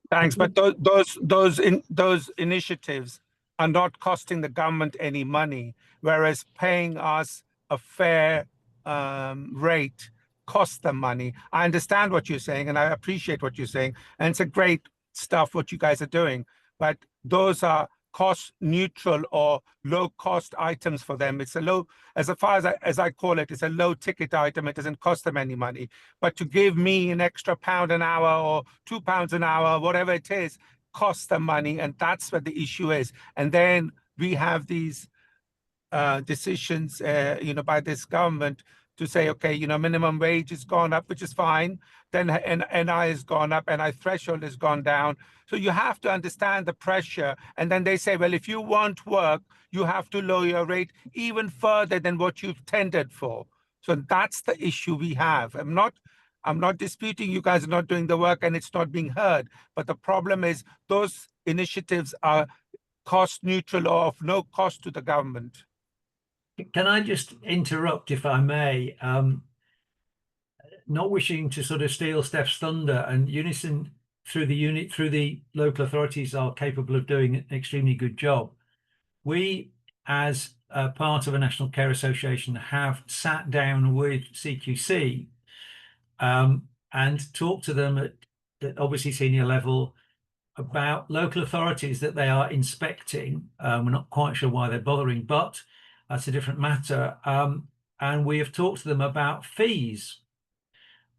Thanks, but those initiatives are not costing the government any money, whereas paying us a fair rate costs them money. I understand what you're saying, and I appreciate what you're saying, and it's a great stuff what you guys are doing, but those are cost neutral or low cost items for them. It's a low, as far as I call it, it's a low ticket item. It doesn't cost them any money. But to give me an extra £1 an hour or £2 an hour, whatever it is, costs them money, and that's what the issue is. And then we have these decisions, by this government to say, okay, minimum wage has gone up, which is fine. Then NI has gone up, NI threshold has gone down. So you have to understand the pressure. And then they say, well, if you want work, you have to lower your rate even further than what you've tendered for. So that's the issue we have. I'm not disputing you guys are not doing the work and it's not being heard. But the problem is those initiatives are cost neutral or of no cost to the government. Can I just interrupt, if I may? Not wishing to sort of steal Steph's thunder, and Unison through the local authorities are capable of doing an extremely good job. We, as a part of a National Care Association, have sat down with CQC and talked to them at obviously senior level about local authorities that they are inspecting. We're not quite sure why they're bothering, but that's a different matter. And we have talked to them about fees.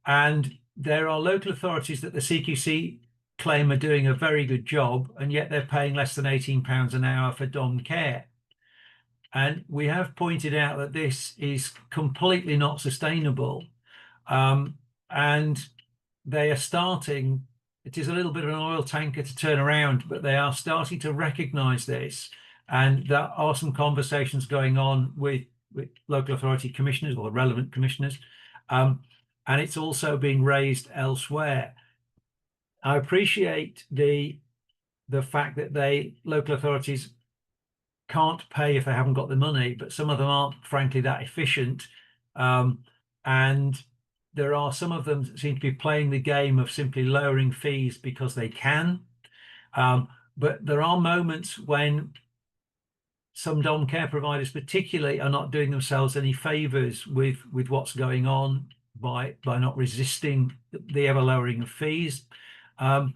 And there are local authorities that the CQC claim are doing a very good job, and yet they're paying less than £18 an hour for dom care. And we have pointed out that this is completely not sustainable. And they are starting, it is a little bit of an oil tanker to turn around, but they are starting to recognise this. And there are some conversations going on with local authority commissioners or relevant commissioners. And it's also being raised elsewhere. I appreciate the fact that local authorities can't pay if they haven't got the money, but some of them aren't, frankly, that efficient. And there are some of them that seem to be playing the game of simply lowering fees because they can. But there are moments when some dom care providers particularly are not doing themselves any favors with what's going on by not resisting the ever lowering of fees. And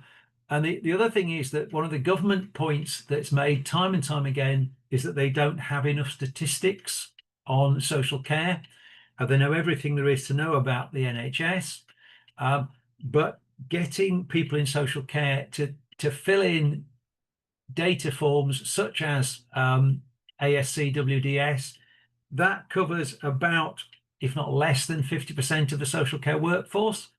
the other thing is that one of the government points that's made time and time again is that they don't have enough statistics on social care. They know everything there is to know about the NHS, but getting people in social care to fill in data forms such as ASC WDS, that covers about, if not less than 50% of the social care workforce.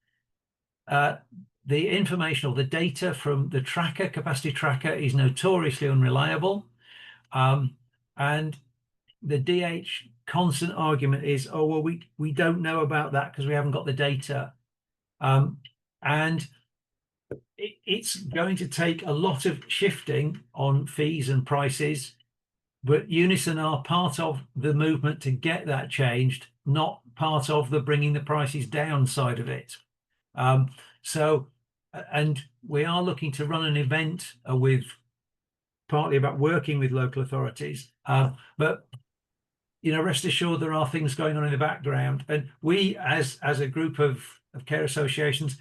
The information or the data from the tracker, capacity tracker, is notoriously unreliable. And And the DH constant argument is, oh, well, we don't know about that because we haven't got the data. And it's going to take a lot of shifting on fees and prices, but Unison are part of the movement to get that changed, not part of the bringing the prices down side of it. And we are looking to run an event with partly about working with local authorities, but rest assured there are things going on in the background, and we as a group of care associations,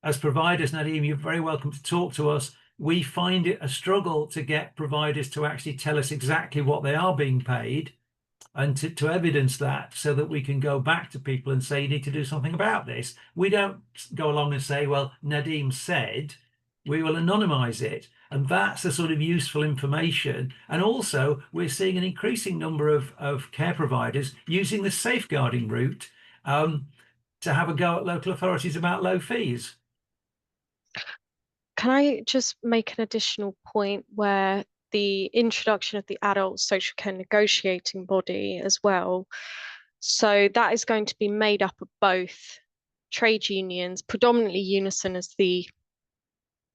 as providers, Nadeem, you're very welcome to talk to us. We find it a struggle to get providers to actually tell us exactly what they are being paid and to evidence that, so that we can go back to people and say, you need to do something about this. We don't go along and say, well, Nadeem said. We will anonymize it. And that's the sort of useful information. And also, we're seeing an increasing number of care providers using the safeguarding route to have a go at local authorities about low fees. Can I just make an additional point where the introduction of the adult social care negotiating body as well? So that is going to be made up of both trade unions, predominantly Unison as the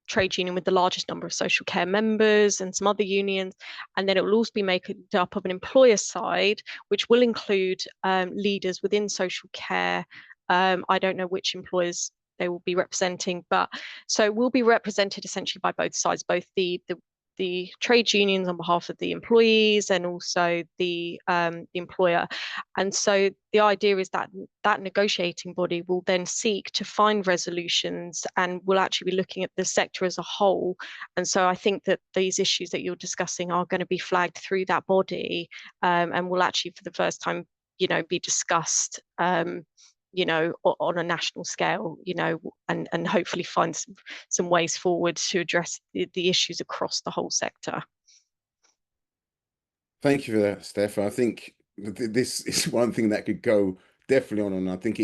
trade union with the largest number of social care members, and some other unions, and then it will also be made up of an employer side, which will include leaders within social care. I don't know which employers they will be representing, but so we'll be represented essentially by both sides, both the trade unions on behalf of the employees and also the employer. And so the idea is that that negotiating body will then seek to find resolutions and will actually be looking at the sector as a whole. And so I think that these issues that you're discussing are going to be flagged through that body, and will actually for the first time, be discussed on a national scale, and hopefully find some ways forward to address the issues across the whole sector. Thank you for that, Steph. I think this is one thing that could go definitely on, and I think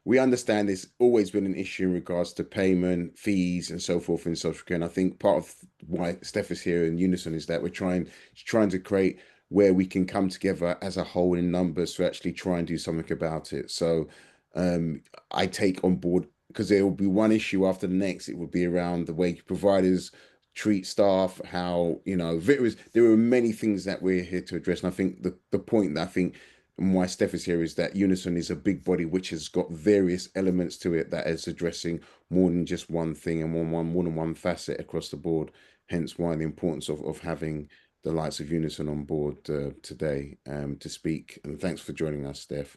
we understand it's always been an issue in regards to payment, fees, and so forth in social care. And I think part of why Steph is here in Unison is that we're trying to create where we can come together as a whole in numbers to actually try and do something about it. So I take on board, because there will be one issue after the next. It would be around the way providers treat staff, how there are many things that we're here to address. And I think the point that I think why Steph is here is that Unison is a big body which has got various elements to it that is addressing more than just one thing and more than one facet across the board. Hence why the importance of having the likes of Unison on board today to speak. And thanks for joining us, Steph.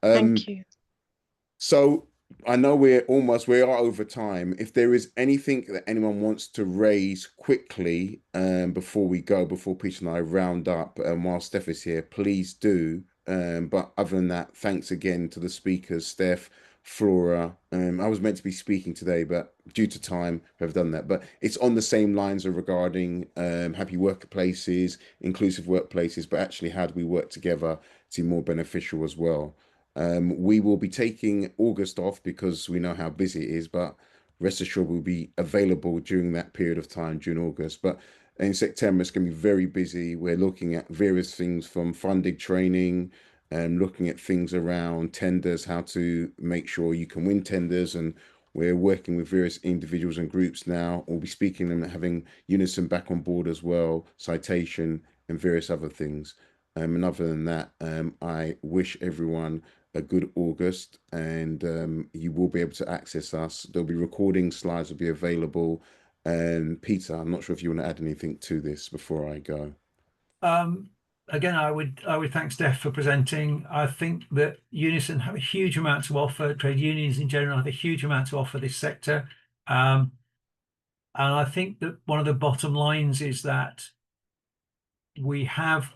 Thank you. So I know we are over time. If there is anything that anyone wants to raise quickly before Peter and I round up, while Steph is here, please do. But other than that, thanks again to the speakers, Steph, Flora. I was meant to be speaking today, but due to time, have done that. But it's on the same lines of regarding happy workplaces, inclusive workplaces, but actually how do we work together to be more beneficial as well. We will be taking August off because we know how busy it is, but rest assured we'll be available during that period of time, during August. But in September, it's going to be very busy. We're looking at various things from funding training and looking at things around tenders, how to make sure you can win tenders. And we're working with various individuals and groups now. We'll be speaking and having Unison back on board as well, Citation and various other things. And other than that, I wish everyone a good August, and you will be able to access us. There'll be recording slides will be available. And Peter, I'm not sure if you want to add anything to this before I go. Again, I would thank Steph for presenting. I think that Unison have a huge amount to offer. Trade unions in general have a huge amount to offer this sector. And I think that one of the bottom lines is that we have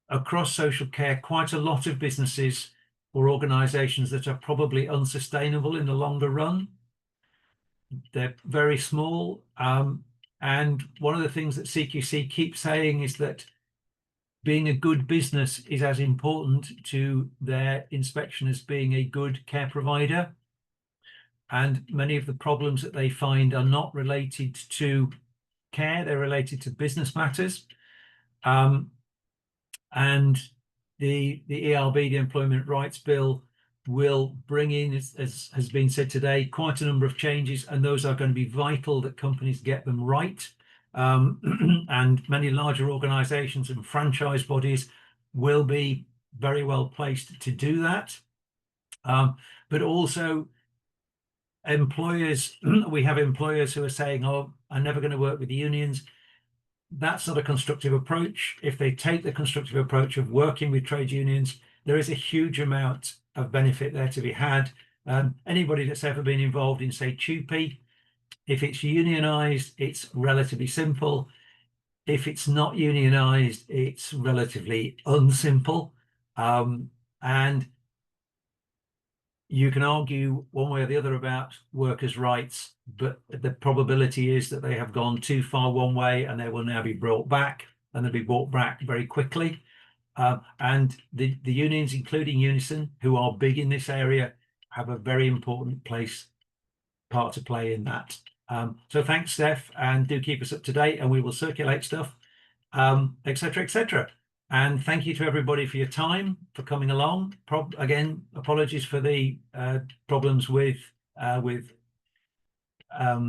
across social care quite a lot of businesses or organizations that are probably unsustainable in the longer run. They're very small. And one of the things that CQC keeps saying is that being a good business is as important to their inspection as being a good care provider. And many of the problems that they find are not related to care, they're related to business matters. And the ERB, the Employment Rights Bill, will bring in, as has been said today, quite a number of changes, and those are going to be vital that companies get them right. And many larger organizations and franchise bodies will be very well placed to do that. But also employers, we have employers who are saying, oh, I'm never going to work with the unions. That's not a constructive approach. If they take the constructive approach of working with trade unions, there is a huge amount of benefit there to be had. Anybody that's ever been involved in, say, TUPE, if it's unionized, it's relatively simple. If it's not unionized, it's relatively unsimple. And you can argue one way or the other about workers' rights, but the probability is that they have gone too far one way and they will now be brought back, and they'll be brought back very quickly. And the unions, including Unison, who are big in this area, have a very important part to play in that. So thanks, Steph, and do keep us up to date, and we will circulate stuff, etc., etc. And thank you to everybody for your time, for coming along. Again, apologies for the problems with the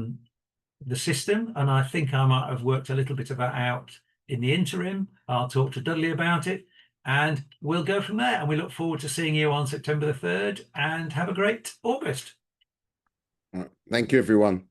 system, and I think I might have worked a little bit of that out in the interim. I'll talk to Dudley about it, and we'll go from there. And we look forward to seeing you on September the 3rd, and have a great August. Thank you, everyone.